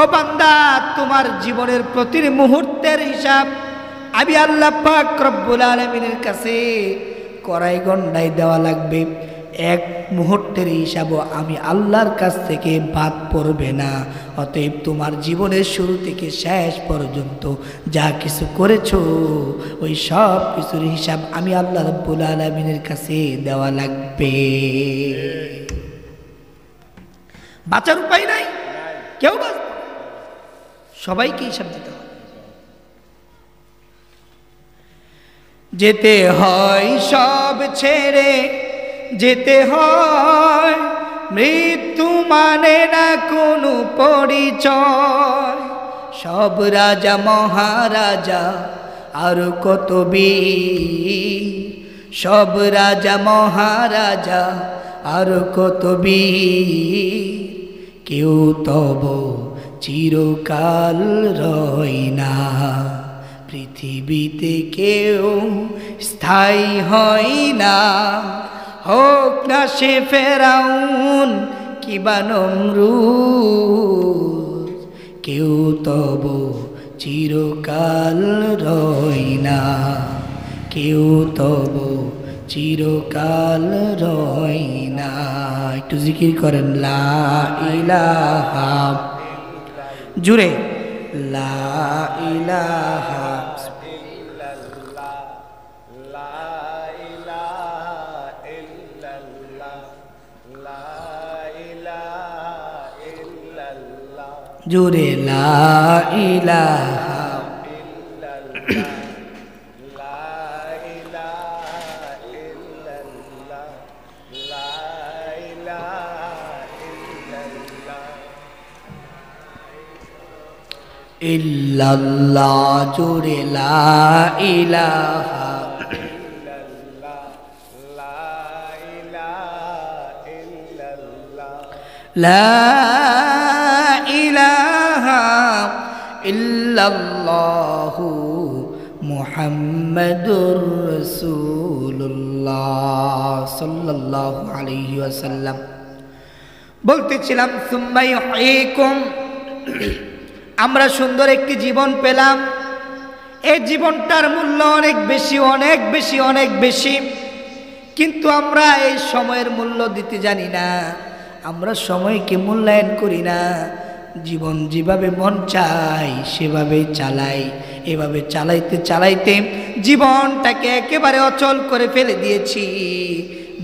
ও বান্দা, তোমার জীবনের প্রতি মুহূর্তের হিসাব আমি আল্লাহ পাক রব্বুল আলামিনের কাছে কড়াই গন্ডায় দেওয়া লাগবে। এক মুহূর্তের হিসাবও আমি আল্লাহর কাছ থেকে বাদ পড়বে না। অতএব তোমার জীবনের শুরু থেকে শেষ পর্যন্ত যা কিছু করেছো ওই সব কিছুর হিসাব আমি আল্লাহ রাব্বুল আলামিনের কাছে দেওয়া লাগবে। বাঁচার উপায় নাই, কেউ বাঁচবে, সবাইকে হিসাব দিতে হবে। যেতে হয় সব ছেড়ে, যেতে হয়, মৃত্যু মানে না কোনো পরিচয়। সব রাজা মহারাজা আর কত বীর, সব রাজা মহারাজা আর কত বীর, কেউ তব চিরকাল রয় না। পৃথিবীতে কেউ স্থায়ী হয় না, হোক না সে ফেরাউন কিবা নমরুদ, কেউ তব চিরকাল রয় না, কেউ তব চিরকাল রয় না। একটু জিকির করেন লা ইলাহা, জুড়ে লা ইলাহা জুড়ে লা ইলাহা ইল্লাল্লাহ, জুড়ে লা ইলাহা লা ইলাহা ইল্লাল্লাহু মুহাম্মাদুর রাসূলুল্লাহ সাল্লাল্লাহু আলাইহি ওয়াসাল্লাম। বলতেছিলাম সুম্মা ইউহয়িকুম, আমরা সুন্দর একটি জীবন পেলাম। এই জীবনটার মূল্য অনেক বেশি, অনেক বেশি, অনেক বেশি, কিন্তু আমরা এই সময়ের মূল্য দিতে জানি না। আমরা সময়কে মূল্যায়ন করি না। জীবন যেভাবে মন চাই সেভাবে চালাই। এভাবে চালাইতে চালাইতে জীবনটাকে একেবারে অচল করে ফেলে দিয়েছি।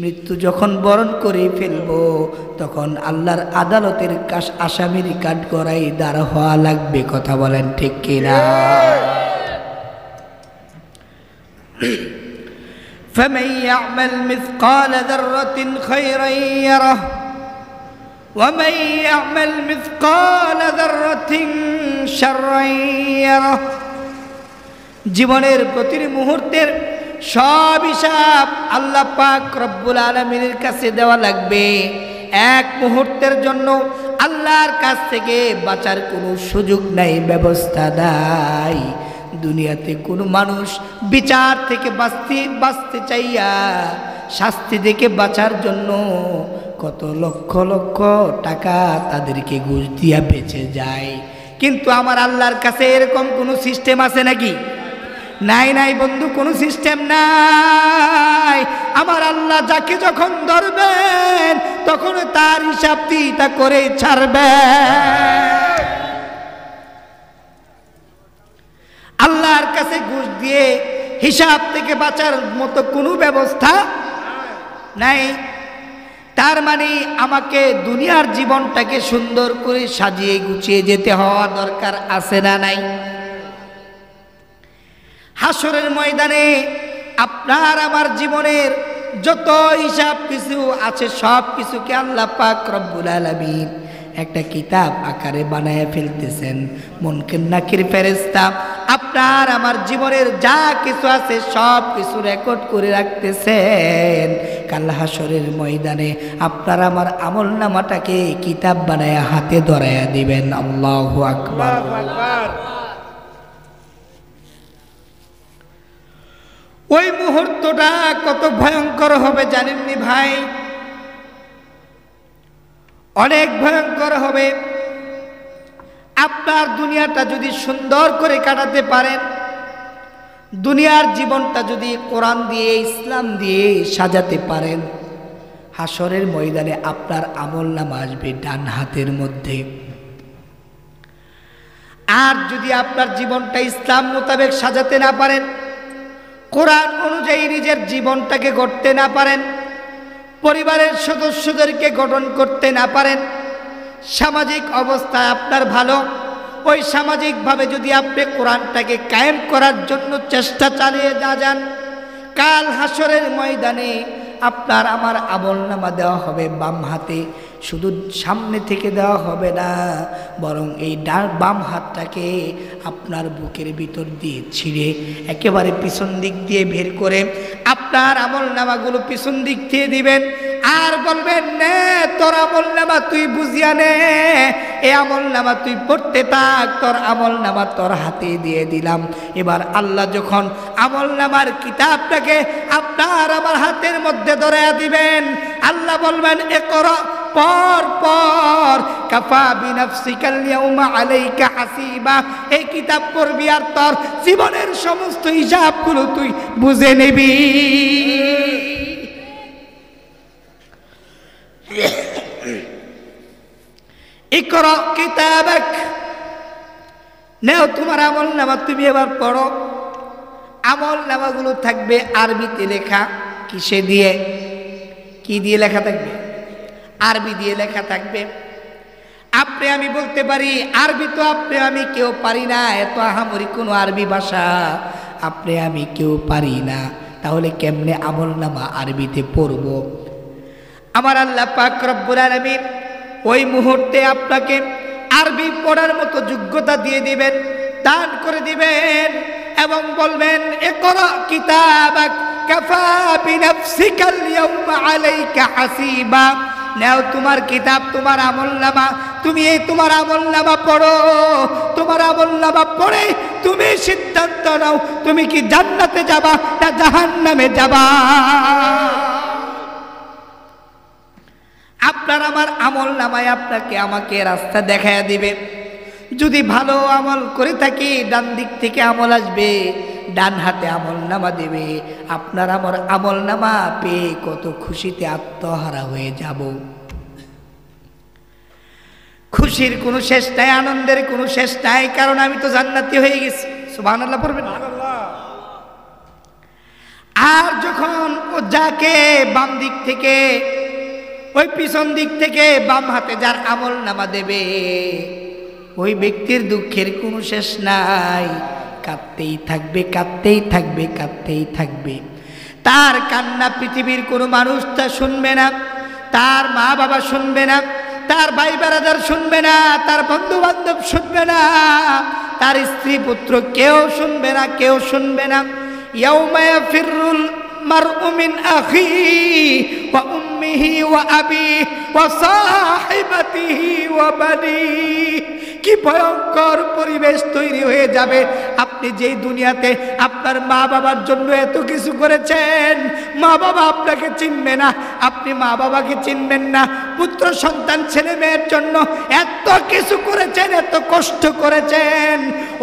মৃত্যু যখন বরণ করে ফেলবো তখন আল্লাহর আদালতের আসামির কাঠগড়ায় দাঁড়া হওয়া লাগবে। কথা বলেন ঠিক কিনা? فمن يعمل مثقال ذرة خيرا يره ومن يعمل مثقال ذرة شرا يره। জীবনের প্রতিটি মুহূর্তের সব হিসাব আল্লাহ পাক রব্বুল আলামিনের কাছে দেওয়া লাগবে। এক মুহূর্তের জন্য আল্লাহর কাছ থেকে বাঁচার কোনো সুযোগ নাই, ব্যবস্থা নাই। দুনিয়াতে কোনো মানুষ বিচার থেকে বাঁচতে চাইয়া শাস্তি থেকে বাঁচার জন্য কত লক্ষ লক্ষ টাকা তাদেরকে ঘুষ দিয়া বেঁচে যায়। কিন্তু আমার আল্লাহর কাছে এরকম কোনো সিস্টেম আছে নাকি? নাই, নাই বন্ধু, কোনো সিস্টেম নাই। আমার আল্লাহ যাকে যখন ধরবেন তখন তার হিসাব তা করে ছাড়বেন। আল্লাহর কাছে ঘুষ দিয়ে হিসাব থেকে বাঁচার মতো কোনো ব্যবস্থা নাই। তার মানে আমাকে দুনিয়ার জীবনটাকে সুন্দর করে সাজিয়ে গুছিয়ে যেতে হওয়া দরকার আছে না নাই? হাসরের ময়দানে আপনার আমার জীবনের যত হিসাব কিছু আছে সব কিছুকে আল্লাহ পাক রব্বুল আলামিন একটা কিতাব আকারে বানায় ফেলতেছেন। মুনকির নাকির ফেরেশতা আপনার আমার জীবনের যা কিছু আছে সব কিছু রেকর্ড করে রাখতেছেন। কাল হাসরের ময়দানে আপনার আমার আমলনামাটাকে কিতাব বানায় হাতে ধরায়া দিবেন। আল্লাহু আকবার। ওই মুহূর্তটা কত ভয়ঙ্কর হবে জানেননি ভাই? অনেক ভয়ঙ্কর হবে। আপনার দুনিয়াটা যদি সুন্দর করে কাটাতে পারেন, দুনিয়ার জীবনটা যদি কোরআন দিয়ে ইসলাম দিয়ে সাজাতে পারেন, হাসরের ময়দানে আপনার আমলনামা আসবে ডান হাতের মধ্যে। আর যদি আপনার জীবনটা ইসলাম মোতাবেক সাজাতে না পারেন, কোরআন অনুযায়ী নিজের জীবনটাকে গড়তে না পারেন, পরিবারের সদস্যদেরকে গঠন করতে না পারেন, সামাজিক অবস্থায় আপনার ভালো, ওই সামাজিকভাবে যদি আপনি কোরআনটাকে কায়েম করার জন্য চেষ্টা চালিয়ে না যান, কাল হাসরের ময়দানে আপনার আমার আমলনামা দেওয়া হবে বাম হাতে। শুধু সামনে থেকে দেওয়া হবে না, বরং এই বাম হাতটাকে আপনার বুকের ভিতর দিয়ে ছিঁড়ে একেবারে পিছন দিক দিয়ে বের করে আপনার আমলনামাগুলো পিছন দিক দিয়ে দিবেন। আর বলবেন, নে তোর আমলনামা তুই বুঝিয়া নে, এ আমলনামা তুই পড়তে থাক, তোর আমলনামা তোর হাতে দিয়ে দিলাম। এবার আল্লাহ যখন আমলনামার কিতাবটাকে আপনার আমার হাতের মধ্যে ধরে দিবেন, আল্লাহ বলবেন, এ কর, পর পর, কাফা বিনাফসিকাল ইয়াউমা আলাইকা হাসিবা। এই কিতাব পড়বি আর তোর জীবনের সমস্ত হিসাবগুলো তুই বুঝে নিবি। ইকরা কিতাবাক, নাও তোমার আমলনামা তুমি এবার পড়ো। আমলনামাগুলো থাকবে আরবিতে লেখা। কিসে দিয়ে, কি দিয়ে লেখা থাকবে? আরবি দিয়ে লেখা থাকবে। আপনি আমি বলতে পারি, আরবি তো আপনি আমি কেউ পারি না, এত আহামরি কোনো আরবি ভাষা আপনি আমি কেউ পারি না, তাহলে কেমনে আমলনামা আরবিতে পড়ব? আমার আল্লাহ পাক রব্বুল আলামিন ওই মুহূর্তে আপনাকে আরবি পড়ার মতো যোগ্যতা দিয়ে দিবেন, দান করে দিবেন এবং বলবেন, ইকরা কিতাবাক কাফা বিনাফসিকাল ইয়াউমা আলাইকা হাসিবা। নাও তোমার কিতাব, তোমার আমলনামা, তুমি এই তোমার আমলনামা পড়ো। তোমার আমলনামা পড়ে তুমি সিদ্ধান্ত নাও, তুমি কি জান্নাতে যাবা না জাহান্নামে যাবা। আপনার আমার আমলনামায় আপনাকে আমাকে রাস্তা দেখায়া দিবে। যদি ভালো আমল করে থাকি, ডান দিক থেকে আমল আসবে, ডান হাতে আমলনামা দেবে। আপনার আমার আমলনামা পেয়ে কত খুশিতে আত্মহারা হয়ে যাব। খুশির কোনো শেষ নাই, আনন্দের কোনো শেষ নাই, কারণ আমি তো জান্নাতি হয়ে গেছি। সুবহানাল্লাহ পড়বেন। আর যখন ও যাকে বাম দিক থেকে, ওই পিছন দিক থেকে বাম হাতে যার আমলনামা দেবে, ওই ব্যক্তির দুঃখের কোনো শেষ নাই। কাঁদতেই থাকবে, কাঁদতেই থাকবে, কাঁদতেই থাকবে। তার কান্না পৃথিবীর কোনো মানুষ তা শুনবে না, তার মা বাবা শুনবে না, তার ভাই বারাদার শুনবে না, তার বন্ধু বান্ধব শুনবে না, তার স্ত্রী পুত্র কেউ শুনবে না, কেউ শুনবে না। ইয়াউমা ইয়াফিরুল মারউ মিন আখিহি ওয়া উম্মিহি ওয়া আবিহি ওয়া সাহিবাতিহি ওয়া বানিহি। কি ভয়ঙ্কর পরিবেশ তৈরি হয়ে যাবে। আপনি যেই দুনিয়াতে আপনার মা বাবার জন্য এত কিছু করেছেন, মা বাবা আপনাকে চিনবে না, আপনি মা বাবাকে চিনবেন না। পুত্র সন্তান ছেলে মেয়ের জন্য এত কিছু করেছেন, এত কষ্ট করেছেন,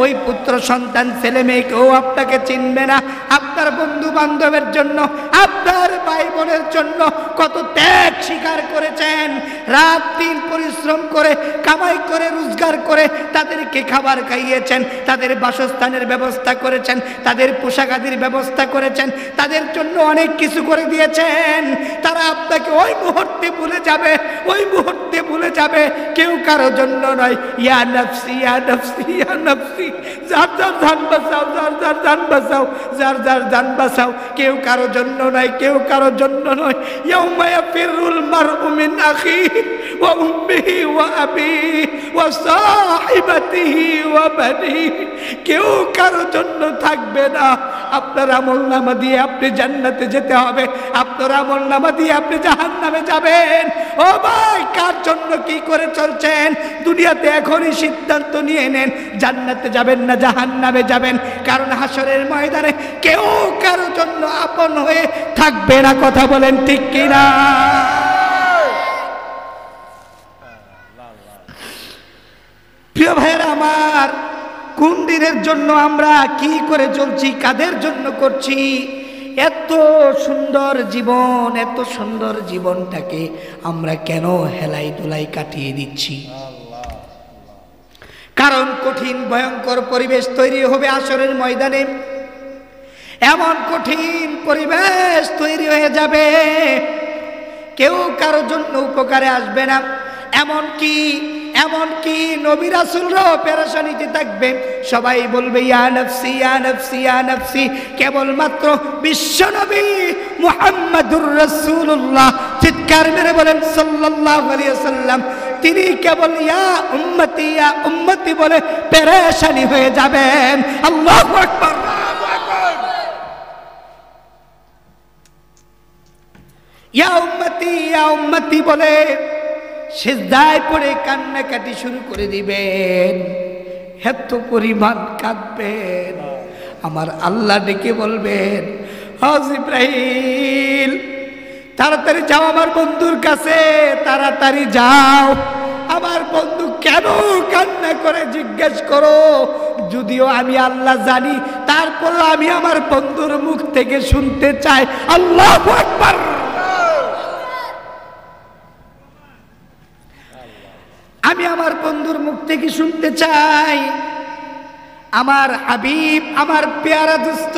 ওই পুত্র সন্তান ছেলে মেয়েকেও আপনাকে চিনবে না। আপনার বন্ধু বান্ধবের জন্য, আপনার ভাই বোনের জন্য কত ত্যাগ স্বীকার করেছেন, রাত দিন পরিশ্রম করে কামাই করে রোজগার করে তাদেরকে খাবার খাইয়েছেন, তাদের বাসস্থানের ব্যবস্থা করেছেন, তাদের পোশাক আদির ব্যবস্থা করেছেন, তাদের জন্য অনেক কিছু করে দিয়েছেন। তারা আপনাকে ওই মুহূর্তে ভুলে যাবে, ওই মুহূর্তে ভুলে যাবে। কেউ কারো জন্য নয়। ইয়া নফসি ইয়া নফসি ইয়া নফসি, যার যার জান বাঁচাও, যার যার জান বাঁচাও, যার যার জান বাঁচাও। কেউ কারো জন্য নয়, কেউ কারো জন্য নয়। ইয়াউমা ইয়াফিরুল মারউ মিন আখিহি ওয়া উম্মিহি ওয়া আবিহি ওয়া সাহিবাতিহি ওয়া বানিহি। কেউ কারো জন্য থাকবে না। আপনার আমলনামা দিয়ে আপনি জান্নাতে যেতে হবে, আপনার আমলনামা দিয়ে আপনি জাহান্নামে যাবেন। ও ভাই, কার জন্য কি করে চলছেন? দুনিয়াতে এখনই সিদ্ধান্ত নিয়ে নেন, জান্নাতে যাবেন না জাহান্নামে যাবেন। কারণ হাসরের ময়দানে কেউ কারো জন্য আপন হয়ে থাকবে না। কথা বলেন ঠিক কিনা? প্রিয় ভাইয়েরা আমার, কোন দিনের জন্য আমরা কি করে চলছি, কাদের জন্য করছি, এত সুন্দর জীবন, এত সুন্দর জীবনটাকে আমরা কেন হেলাই দুলাই কাটিয়ে দিচ্ছি? কারণ কঠিন ভয়ঙ্কর পরিবেশ তৈরি হবে আসরের ময়দানে। এমন কঠিন পরিবেশ তৈরি হয়ে যাবে, কেউ কারোর জন্য উপকারে আসবে না। এমনকি নবী রাসূলরাও পেরেশানিতে থাকবে। সবাই বলবে ইয়া নফসি ইয়া নফসি ইয়া নফসি। কেবলমাত্র বিশ্বনবী মুহাম্মাদুর রাসূলুল্লাহ চিৎকার মেরে বলেন সাল্লাল্লাহু আলাইহি ওয়াসাল্লাম, তিনি কেবল ইয়া উম্মতি বলে পেরেশানি হয়ে যাবেন। আল্লাহু আকবার। ইয়া উম্মতি বলে সিজদায় পড়ে কান্নাকাটি শুরু করে দিবেন। এত পরিমাণ কাঁদবেন, আমার আল্লাহ ডেকে বলবেন, ও জিবরাইল তাড়াতাড়ি যাও আমার বন্ধুর কাছে, তাড়াতাড়ি যাও। আমার বন্ধু কেন কান্না করে জিজ্ঞেস করো। যদিও আমি আল্লাহ জানি, তারপর আমি আমার বন্ধুর মুখ থেকে শুনতে চাই। আল্লাহু আকবার। আমি আমার বন্ধুর মুখ থেকে শুনতে চাই। আমার হাবিব, আমার পেয়ারা দোস্ত,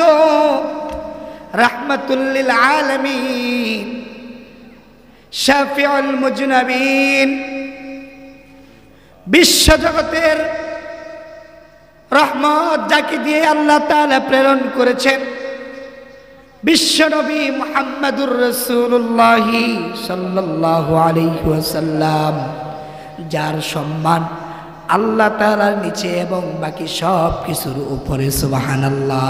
রাহমাতুল লিল আলামিন, শাফিউল মুজনাবিন, বিশ্ব জগতের রহমত যাকে দিয়ে আল্লাহ তাআলা প্রেরণ করেছেন, বিশ্বনবী মুহাম্মদুর রাসূলুল্লাহ সাল্লাল্লাহু আলাইহি ওয়াসাল্লাম, যার সম্মান আল্লাহ তাআলার নিচে এবং বাকি সব কিছুর উপরে। সুবহানাল্লাহ।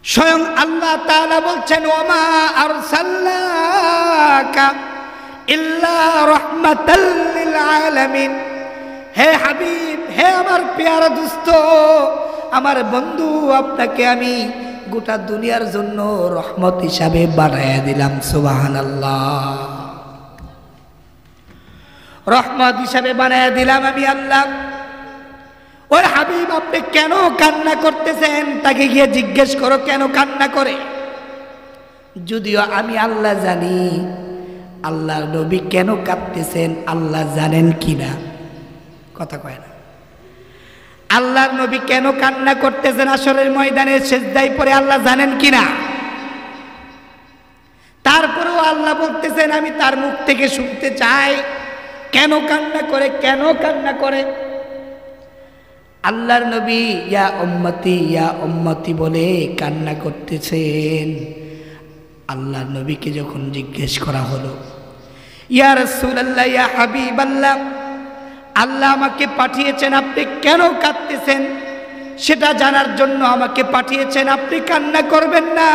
স্বয়ং আল্লাহ তাআলা বলছেন, ওমা আরসালনাকা ইল্লা রাহমাতাল লিল আলামিন। হে হাবিব, হে আমার পেয়ারা দোস্ত, আমার বন্ধু, আপনাকে আমি গোটা দুনিয়ার জন্য রহমত হিসাবে বানায়া দিলাম। সুবহানাল্লাহ। রহমত হিসাবে বানায়া দিলাম আমি আল্লাহ। ওই হাবিব, আপনি কেন কান্না করতেছেন? তাকে গিয়ে জিজ্ঞেস করো কেন কান্না করে। যদিও আমি আল্লাহ জানি আল্লাহ নবী কেন কাঁদতেছেন আল্লাহ জানেন কিনা, কথা কয় না। আল্লাহর নবী কেন কান্না করতেছেন আসরের ময়দানে সিজদায় পড়ে আল্লাহ জানেন কিনা। তারপরেও আল্লাহ বলতেছেন আমি তার মুখ থেকে শুনতে চাই কেন কান্না করে, কেন কান্না করে। আল্লাহর নবী ইয়া উম্মতি বলে কান্না করতেছেন। আল্লাহর নবীকে যখন জিজ্ঞেস করা হলো, ইয়া রাসূলুল্লাহ, ইয়া হাবিবাল্লাহ, আল্লাহ আমাকে পাঠিয়েছেন, আপনি কেন কাঁদতেছেন সেটা জানার জন্য আমাকে পাঠিয়েছেন। আপনি কান্না করবেন না।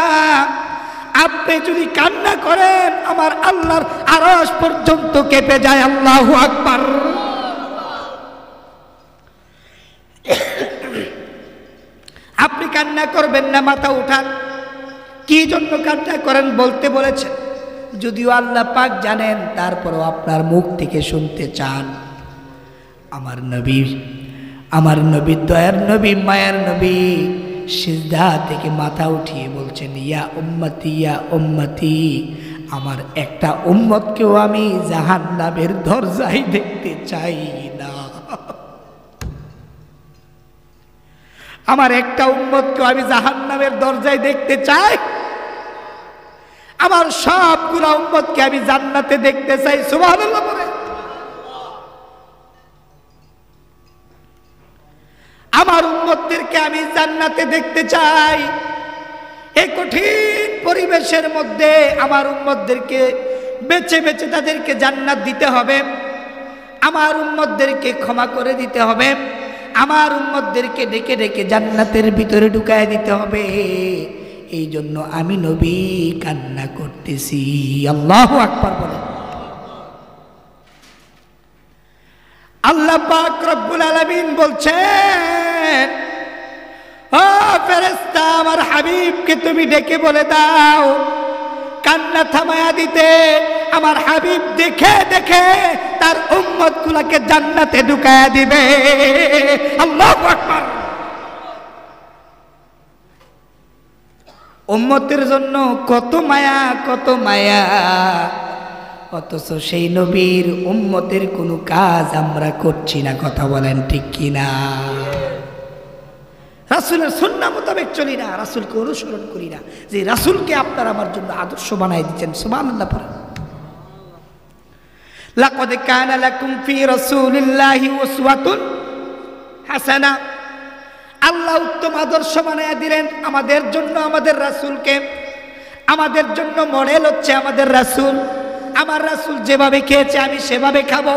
আপনি যদি কান্না করেন আমার আল্লাহর আরশ পর্যন্ত কেঁপে যায়। আল্লাহু আকবার। আপনি কান্না করবেন না, মাথা উঠান। কি জন্য কান্না করেন বলতে বলেছেন। যদিও আল্লাহ পাক জানেন, তারপরও আপনার মুখ থেকে শুনতে চান। আমার নবী দয়ার নবী, মায়ার নবী সিজদা থেকে মাথা উঠিয়ে বলছেন, ইয়া উম্মতি, আমার একটা উম্মতকেও আমি জাহান্নামের দরজায় দেখতে চাই না। আমার একটা উম্মতকেও আমি জাহান্নামের দরজায় দেখতে চাই। আমার সবগুলো উম্মতকে আমি জান্নাতে দেখতে চাই। সুবহানাল্লাহ বলে। আমার উম্মতদেরকে আমি জান্নাতে দেখতে চাই। এই কঠিন পরিবেশের মধ্যে আমার উম্মতদেরকে বেছে বেছে তাদেরকে জান্নাত দিতে হবে। আমার উম্মতদেরকে ক্ষমা করে দিতে হবে। আমার উম্মতদেরকে ডেকে ডেকে জান্নাতের ভিতরে ঢুকায় দিতে হবে। এই জন্য আমি নবী কান্না করতেছি। আল্লাহু আকবার বলে। আল্লাহ পাক রব্বুল আলামিন বলছেন, ও ফেরেশতা, আমার হাবিবকে তুমি ডেকে বলে দাও কান্না থামায়া দিতে। আমার হাবিব দেখে দেখে তার উম্মতগুলোকে জান্নাতে ঢুকায়া দিবে। আল্লাহু আকবার। উম্মতের জন্য কত মায়া, কত মায়া, অথচ সেই নবীর উম্মতের কোনো কাজ আমরা করছি না। কথা বলেন ঠিক কিনা? রাসূলের সুন্নাহ মোতাবেক চলি না, রাসূলকে অনুসরণ করি না। যে রাসূলকে আপনারা আমার জন্য আদর্শ বানাই দিচ্ছেন, সুবহানাল্লাহ পড়েন। লাকাদ কানা লাকুম ফি রাসূলিল্লাহি উসওয়াতুন হাসানাহ। আল্লাহ উত্তম আদর্শ বানায়া দিলেন আমাদের জন্য, আমাদের রাসূলকে। আমাদের জন্য মডেল হচ্ছে আমাদের রাসূল। আমার রাসূল যেভাবে খেয়েছে আমি সেভাবে খাবো,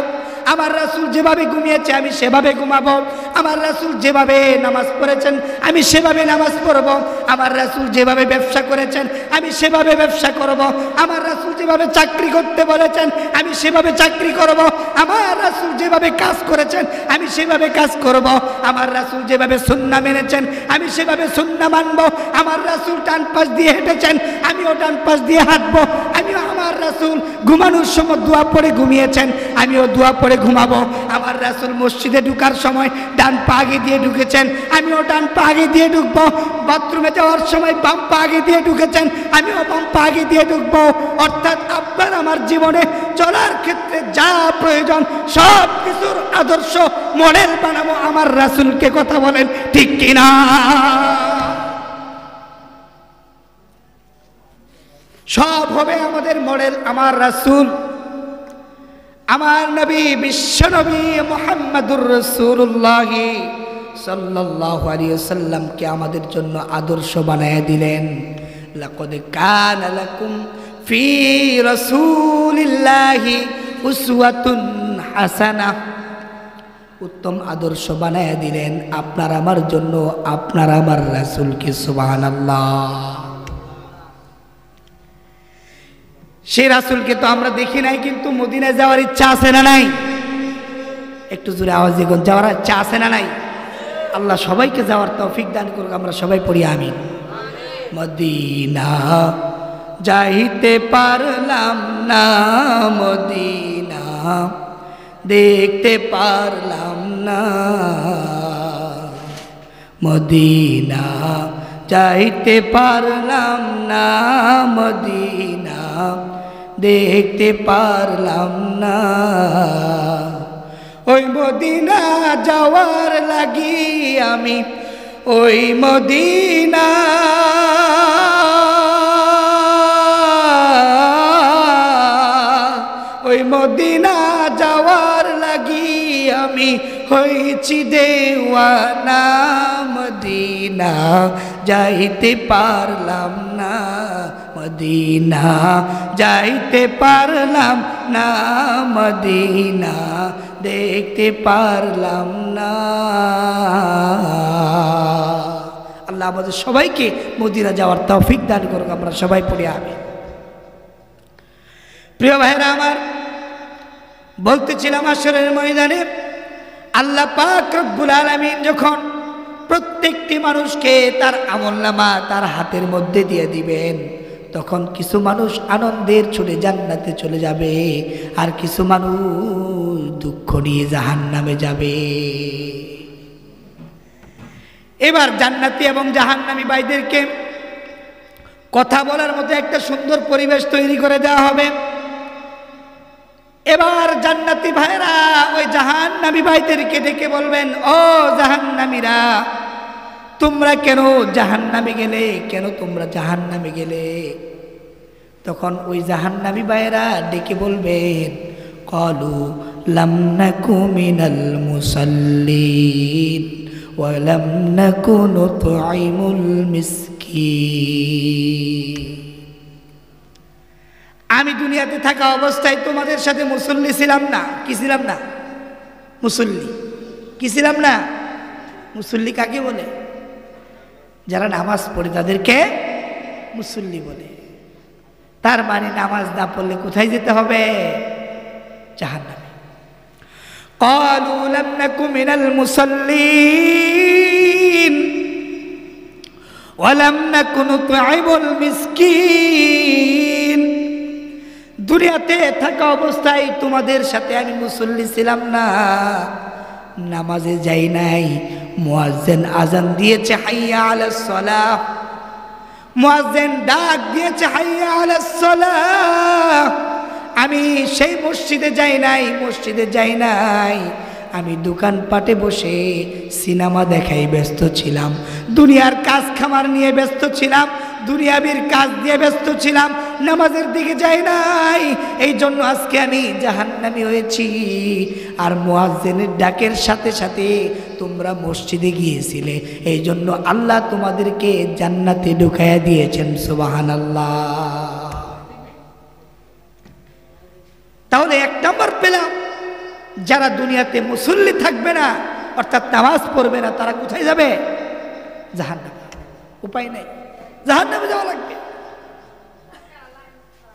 আমার রাসূল যেভাবে ঘুমিয়েছে আমি সেভাবে ঘুমাবো, আমার রাসূল যেভাবে নামাজ পড়েছেন আমি সেভাবে নামাজ পড়ব, আমার রাসূল যেভাবে ব্যবসা করেছেন আমি সেভাবে ব্যবসা করব, আমার রাসূল যেভাবে চাকরি করতে বলেছেন আমি সেভাবে চাকরি করব, আমার রাসূল যেভাবে কাজ করেছেন আমি সেভাবে কাজ করব, আমার রাসূল যেভাবে সুন্নাহ মেনেছেন আমি সেভাবে সুন্নাহ মানব, আমার রাসূল ডান পাশ দিয়ে হেঁটেছেন আমিও ডান পাশ দিয়ে হাঁটবো, আমিও আমার রাসূল ঘুমানোর সময় দোয়া পড়ে ঘুমিয়েছেন আমিও দোয়া পড়ে ঘুমাবো, আমার রাসূল মসজিদে ঢোকার সময় ডান পা আগে দিয়ে ঢুকেছেন আমিও ডান পা আগে দিয়ে ঢুকবো, বাথরুমে যাওয়ার সময় বাম পা আগে দিয়ে ঢুকেছেন আমিও বাম পা আগে দিয়ে ঢুকবো। অর্থাৎ আপনার আমার জীবনে চলার ক্ষেত্রে যা প্রয়োজন সব কিছুর আদর্শ মডেল বানাবো আমার রাসূলকে। কথা বলেন ঠিক কিনা? সব হবে আমাদের মডেল আমার রাসূল, আমার নবী, বিশ্ব নবী মুহাম্মদুর রাসূলুল্লাহ সাল্লাল্লাহু আলাইহি ওয়াসাল্লামকে আমাদের জন্য আদর্শ বানায়া দিলেন। লাকাদ কানা লাকুম ফি রাসূলিল্লাহি উসওয়াতুন হাসানাহ। উত্তম আদর্শ বানায়া দিলেন আপনার আমার জন্য, আপনার আমার রাসূলকে। সুবহানাল্লাহ। সেই রাসূলকে তো আমরা দেখি নাই, কিন্তু মদিনায় যাওয়ার ইচ্ছা আছে না নাই? একটু জোরে আওয়াজ দিয়ে যাওয়ার ইচ্ছা আছে না নাই? আল্লাহ সবাইকে যাওয়ার তৌফিক দান করুক। আমরা সবাই পড়ি আমিন। মদিনা যাইতে পারলাম না, মদিনা দেখতে পারলাম না, মদিনা যাইতে পারলাম না, মদিনা দেখতে পারলাম না। ওই মদিনা যাওয়ার লাগি আমি, ওই মদিনা ওই মদিনা যাওয়ার লাগি আমি হইছি দেওয়ানা, মদিনা যাইতে পারলাম না, মদিনা যাইতে পারলাম না, মদিনা দেখতে পারলাম না। আল্লাহ আমাদের সবাইকে মদিনা যাওয়ার তৌফিক দান করুক। আমরা সবাই পড়ি আমিন। প্রিয় ভাইরা আমার, বলতেছিলাম আসরের ময়দানে আল্লাহ পাক রব্বুল আলামিন যখন প্রত্যেকটি মানুষকে তার আমলনামা তার হাতের মধ্যে দিয়ে দিবেন, তখন কিছু মানুষ আনন্দের ছুটে জান্নাতে চলে যাবে, আর কিছু মানুষ দুঃখ নিয়ে জাহান্নামে যাবে। এবার জান্নাতি এবং জাহান্নামী ভাইদেরকে কথা বলার মতো একটা সুন্দর পরিবেশ তৈরি করে দেওয়া হবে। এবার জান্নাতি ভাইরা ওই জাহান্নামী ভাইদেরকে ডেকে বলবেন, ও জাহান্নামীরা, তোমরা কেন জাহান্নামে গেলে, কেন তোমরা জাহান্নামে গেলে? তখন ওই জাহান্নামী ভাইরা ডেকে বলবেন, ক্বালু লাম নাকু মিনাল মুসাল্লিন ওয়া লাম নাকু নুতঈমুল মিসকিন। আমি দুনিয়াতে থাকা অবস্থায় তোমাদের সাথে মুসল্লি ছিলাম না। কি ছিলাম না? মুসল্লি। কি ছিলাম না? মুসল্লি কাকে বলে? যারা নামাজ পড়ে তাদেরকে মুসল্লি বলে। তার মানে নামাজ না পড়লে কোথায় যেতে হবে? জাহান্নামে। ক্বালু লাম নাকু মিনাল মুসাল্লিন ওয়া লাম নাকু নুতঈমুল মিসকিন। দুনিয়াতে থাকা অবস্থায় তোমাদের সাথে আমি মুসল্লি ছিলাম না, নামাজে যাই নাই, মুয়াজ্জিন আজান দিয়েছে হাইয়া আলাস সালাহ, মুয়াজ্জিন ডাক দিয়েছে হাইয়া আলাস সালাহ। আমি সেই মসজিদে যাই নাই, আমি দোকানপাটে বসে সিনেমা দেখাই ব্যস্ত ছিলাম, দুনিয়ার কাজ খামার নিয়ে ব্যস্ত ছিলাম, দুনিয়াবির কাজ দিয়ে ব্যস্ত ছিলাম, নামাজের দিকে যাই নাই। এই জন্য আজকে আমি জাহান্নামী হয়েছি। আর মুয়াজ্জিনের ডাকের সাথে সাথে তোমরা মসজিদে গিয়েছিলে, এই জন্য আল্লাহ তোমাদেরকে জান্নাতে ঢুকাইয়া দিয়েছেন। সুবহানাল্লাহ। তাহলে এক নাম্বার পেলাম, যারা দুনিয়াতে মুসল্লি থাকবে না, অর্থাৎ নামাজ পড়বে না, তারা কোথায় যাবে? জাহান্নামে। উপায় নাই, জাহান্নামে যাওয়া লাগবে।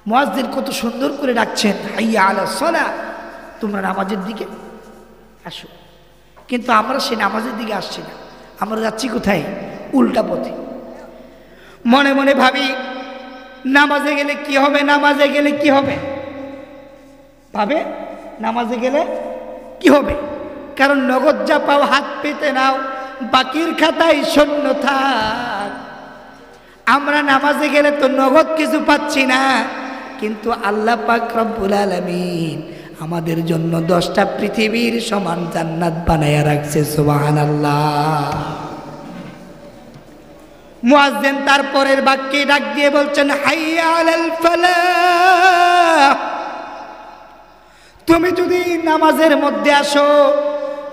মুয়াজ্জিন কত সুন্দর করে ডাকছেন, হাইয়া আলাস সালাহ, তোমরা নামাজের দিকে আসো। কিন্তু আমরা সেই নামাজের দিকে আসছি না, আমরা যাচ্ছি কোথায়? উল্টা পথে। মনে মনে ভাবি নামাজে গেলে কি হবে, নামাজে গেলে কি হবে, ভাবে নামাজে গেলে কি হবে। কারণ নগদ যা পাও হাত পেতে নাও, বাকির খাতায় শূন্য থাক। আমরা নামাজে গেলে তো নগদ কিছু পাচ্ছি না, কিন্তু আল্লাহ পাক রব্বুল আলামিন আমাদের জন্য 10টা পৃথিবীর সমান জান্নাত বানায়া রাখছে। সুবহানাল্লাহ। মুয়াজ্জিন তারপরের বাক্যে ডাক দিয়ে বলছেন, হাইয়া আলাল ফালাহ। তুমি যদি নামাজের মধ্যে আসো,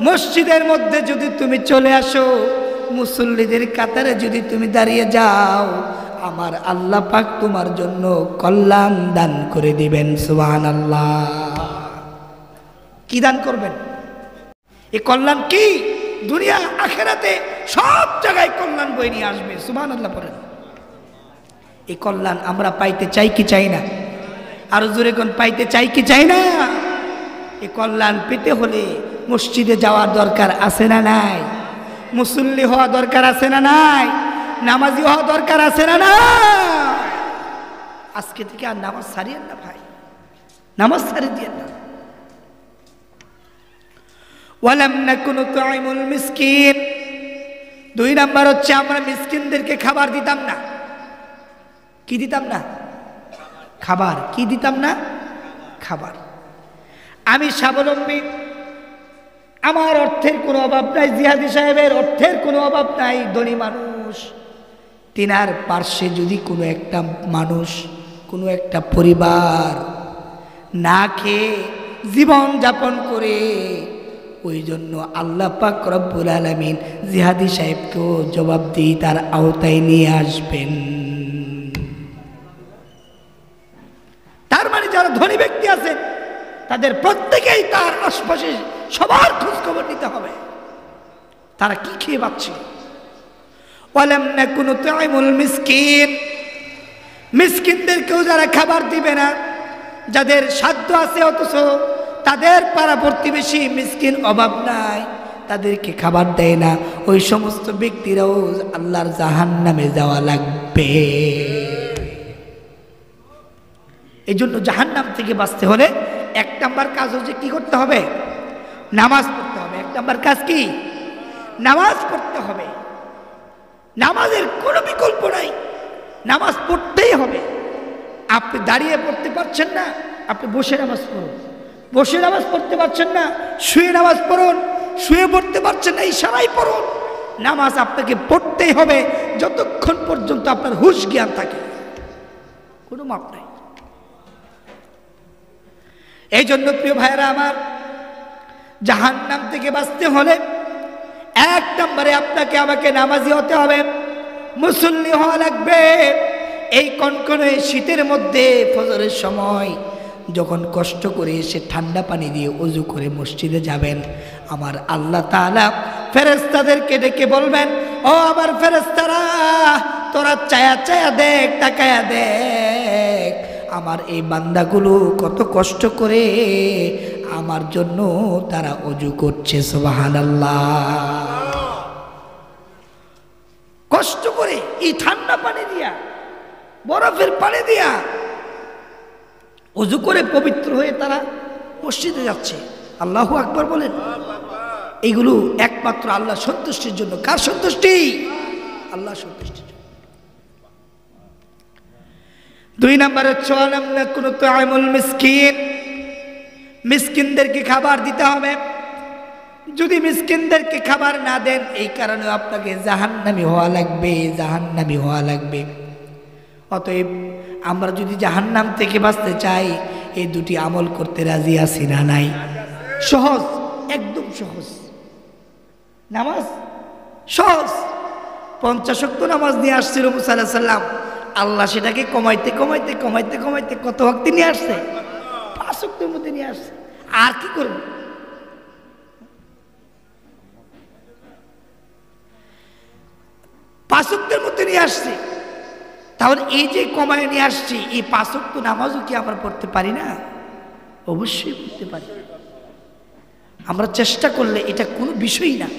মসজিদের মধ্যে যদি তুমি চলে আসো, মুসল্লিদের কাতারে যদি তুমি দাঁড়িয়ে যাও, আমার আল্লাহ পাক তোমার জন্য কল্যাণ দান করে দিবেন। সুবহানাল্লাহ। কি দান করবেন? এই কল্যাণ কি? দুনিয়া আখিরাতে সব জায়গায় কল্যাণ বয়ে নিয়ে আসবে। সুবহানাল্লাহ বলেন। এই কল্যাণ আমরা পাইতে চাই কি চাই না? আরো জোরে কোন, পাইতে চাই কি চাই না? এই কল্যাণ পেতে হলে মসজিদে যাওয়ার দরকার আছে না নাই? মুসল্লি হওয়া দরকার আছে না নাই? নামাজি হওয়া দরকার আছে না নাই? আজকে থেকে আর নামাজ ছাড়িয়েন না ভাই, নামাজ ছাড়িয়ে দিয়ে না। ওয়ালাম নাকুনু তুইমুল মিসকিন। 2 নাম্বার হচ্ছে আমরা মিসকিনদেরকে খাবার দিতাম না। কি দিতাম না? খাবার। কি দিতাম না? খাবার। আমি স্বাবলম্বী, আমার অর্থের কোনো অভাব নাই, জিহাদি সাহেবের অর্থের কোনো অভাব নাই, ধনী মানুষ। তিনার পার্শ্বে যদি কোনো একটা মানুষ, কোনো একটা পরিবার না খেয়ে জীবন যাপন করে, ওই জন্য আল্লাহ পাক রব্বুল আলামিন জিহাদি সাহেবকেও জবাবদিহিতার আওতায় নিয়ে আসবেন। তার মানে যারা ধনী ব্যক্তি আছেন তাদের প্রত্যেকেই তার আশপাশে সবার খোঁজ খবর নিতে হবে, তারা কি খেয়ে বাঁচছে। ওয়ালাম নাকুনু তুইমুল মিসকিন। মিসকিনদেরকেও যারা খাবার দিবে না, যাদের সাধ্য আছে অথচ তাদের পাড়া প্রতিবেশী মিসকিন, অভাব নাই, তাদেরকে খাবার দেয় না, ওই সমস্ত ব্যক্তিরাও আল্লাহর জাহান্নামে যাওয়া লাগবে। এই জন্য জাহান্নাম থেকে বাঁচতে হলে 1 নাম্বার কাজ হচ্ছে কি করতে হবে? নামাজ পড়তে হবে। 1 নাম্বার কাজ কি? নামাজ পড়তে হবে। নামাজের কোনো বিকল্প নাই, নামাজ পড়তেই হবে। আপনি দাঁড়িয়ে পড়তে পারছেন না, আপনি বসে নামাজ পড়ুন। বসে নামাজ পড়তে পারছেন না, শুয়ে নামাজ পড়ুন। শুয়ে পড়তে পারছেন না, ইশারায় পড়ুন। নামাজ আপনাকে পড়তেই হবে যতক্ষণ পর্যন্ত আপনার হুঁশ জ্ঞান থাকে, কোনো মাপ নাই। এই জন্য প্রিয় ভাইরা আমার, জাহান্নাম থেকে বাঁচতে হলে 1 নম্বরে আপনাকে আমাকে নামাজি হতে হবে, মুসল্লি হওয়া লাগবে। এই কনকনে শীতের মধ্যে ফজরের সময় যখন কষ্ট করে এসে ঠান্ডা পানি দিয়ে ওযু করে মসজিদে যাবেন, আমার আল্লাহ তাআলা ফেরেশতাদেরকে ডেকে বলবেন, ও আমার ফেরেশতারা, তোরা চায়া চায়া দেখ, তাকায়া দেখ, আমার এই বান্দাগুলো কত কষ্ট করে আমার জন্য তারা ওযু করছে। সুবহানাল্লাহ। কষ্ট করে এই ঠান্ডা পানি দিয়া, বরফের পানি দিয়া ওযু করে পবিত্র হয়ে তারা মসজিদে যাচ্ছে। আল্লাহু আকবার বলেন। এইগুলো একমাত্র আল্লাহ সন্তুষ্টির জন্য। কার সন্তুষ্টি? আল্লাহ সন্তুষ্টির জন্য। 2 নম্বর হচ্ছে আলাম নাকুনু তুআমুল মিসকিন, মিসকিনদেরকে খাবার দিতে হবে। যদি মিসকিনদেরকে খাবার না দেন, এই কারণে আপনাকে জাহান্নামী হওয়া লাগবে, জাহান্নামী হওয়া লাগবে। অতএব আমরা যদি জাহান্নাম থেকে বাঁচতে চাই, এই দুটি আমল করতে রাজি আছি না নাই? সহজ, একদম সহজ। নামাজ সহজ। 50 ওয়াক্ত নামাজ নিয়ে আসছিল মুসা আলাইহিস সালাম, আল্লাহ সেটাকে কমাইতে কমাইতে কমাইতে কমাইতে কত ওয়াক্তে নিয়ে আসছে? 5 ওয়াক্তের মধ্যে নিয়ে আসছে। আর কি করবে? 5 ওয়াক্তের মধ্যে নিয়ে আসছে। তাহলে এই যে কমায় নিয়ে আসছি, এই 5 ওয়াক্ত নামাজও কি আমরা পড়তে পারি না? অবশ্যই পড়তে পারি। আমরা চেষ্টা করলে এটা কোনো বিষয়ই না।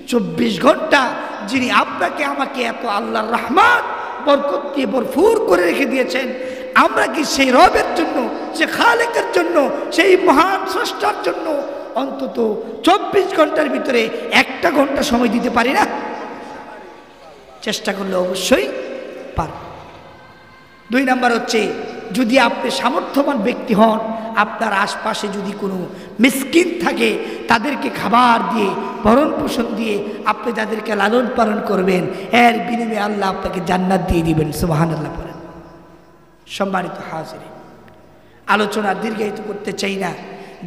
24 ঘন্টা যিনি আপনাকে আমাকে এত আল্লাহর রহমত বরকত দিয়ে ভরপুর করে রেখে দিয়েছেন, আমরা কি সেই রবের জন্য, সে খালেকের জন্য, সেই মহান স্রষ্টার জন্য অন্তত 24 ঘন্টার ভিতরে 1টা ঘন্টা সময় দিতে পারি না? চেষ্টা করলে অবশ্যই পারব। 2 নম্বর হচ্ছে, যদি আপনি সামর্থ্যবান ব্যক্তি হন, আপনার আশপাশে যদি কোনো মিসকিন থাকে, তাদেরকে খাবার দিয়ে, ভরণ পোষণ দিয়ে আপনি তাদেরকে লালন পালন করবেন, এর বিনিময়ে আল্লাহ আপনাকে জান্নাত দিয়ে দিবেন। সুবহানাল্লাহ পড়েন। সম্মানিত হাজিরিন, আলোচনা দীর্ঘায়িত করতে চাই না।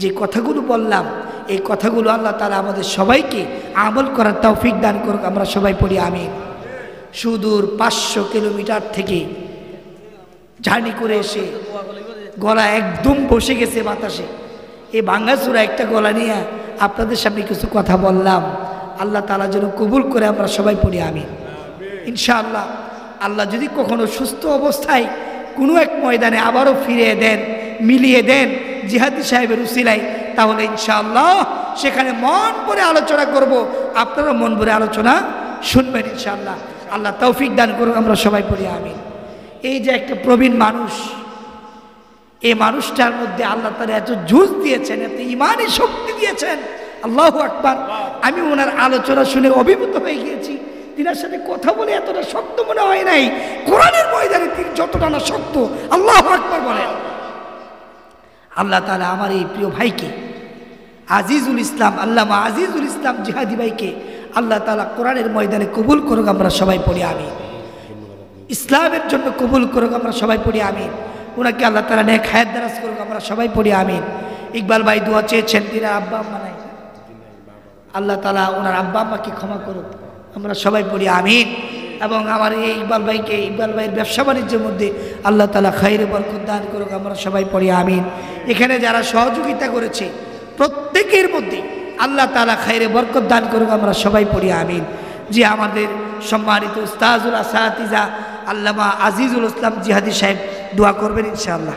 যে কথাগুলো বললাম, এই কথাগুলো আল্লাহ তাআলা আমাদের সবাইকে আমল করার তৌফিক দান করুক। আমরা সবাই পড়ি আমিন। সুদূর 500 কিলোমিটার থেকে জার্নি করে এসে গলা একদম বসে গেছে বাতাসে, এই ভাঙ্গাচোরা একটা গলা নিয়ে আপনাদের সামনে কিছু কথা বললাম। আল্লাহ তাআলা যেন কবুল করে। আমরা সবাই পড়ি আমিন। ইনশাআল্লাহ আল্লাহ যদি কখনো সুস্থ অবস্থায় কোনো এক ময়দানে আবারও ফিরিয়ে দেন, মিলিয়ে দেন জিহাদি সাহেবের উসিলায়, তাহলে ইনশাআল্লাহ সেখানে মন ভরে আলোচনা করব। আপনারা মন ভরে আলোচনা শুনবেন ইনশাআল্লাহ। আল্লাহ তৌফিক দান করুন। আমরা সবাই পড়ি আমিন। এই যে একটা প্রবীণ মানুষ, এই মানুষটার মধ্যে আল্লাহ তাআলা এত জোশ দিয়েছেন, এত ইমানি শক্তি দিয়েছেন, আল্লাহু আকবার। আমি ওনার আলোচনা শুনে অভিভূত হয়ে গিয়েছি। তিনার সাথে কথা বলে এতটা শক্ত মনে হয় নাই, কোরআনের ময়দানে তিনি যতটা না শক্ত। আল্লাহু আকবার বলেন। আল্লাহ তাআলা আমার এই প্রিয় ভাইকে আজিজুল ইসলাম, আল্লামা আজিজুল ইসলাম জিহাদি ভাইকে আল্লাহ তাআলা কোরআনের ময়দানে কবুল করুক। আমরা সবাই পড়ি আমিন। ইসলামের জন্য কবুল করুক। আমরা সবাই পড়ি আমিন। ওনাকে আল্লাহ তাআলা নেক হায়াত দারাজ করুক। আমরা সবাই পড়ি আমিন। ইকবাল ভাই দোয়া চেয়েছেন, তিনার আব্বা আম্মা নাই, আল্লাহ তাআলা ওনার আব্বা আম্মাকে ক্ষমা করুক। আমরা সবাই পড়ি আমিন। এবং আমার এই ইকবাল ভাইকে, ইকবাল ভাইয়ের ব্যবসা বাণিজ্যের মধ্যে আল্লাহ তাআলা খায়রে বরকত দান করুক। আমরা সবাই পড়ি আমিন। এখানে যারা সহযোগিতা করেছে প্রত্যেকের মধ্যে আল্লাহ তাআলা খায়রে বরকত দান করুক। আমরা সবাই পড়ি আমিন। যে আমাদের সম্মানিত উস্তাজুল আসাতিজা আল্লামা আজিজুল ইসলাম জিহাদি সাহেব দোয়া করবেন ইনশাআল্লাহ।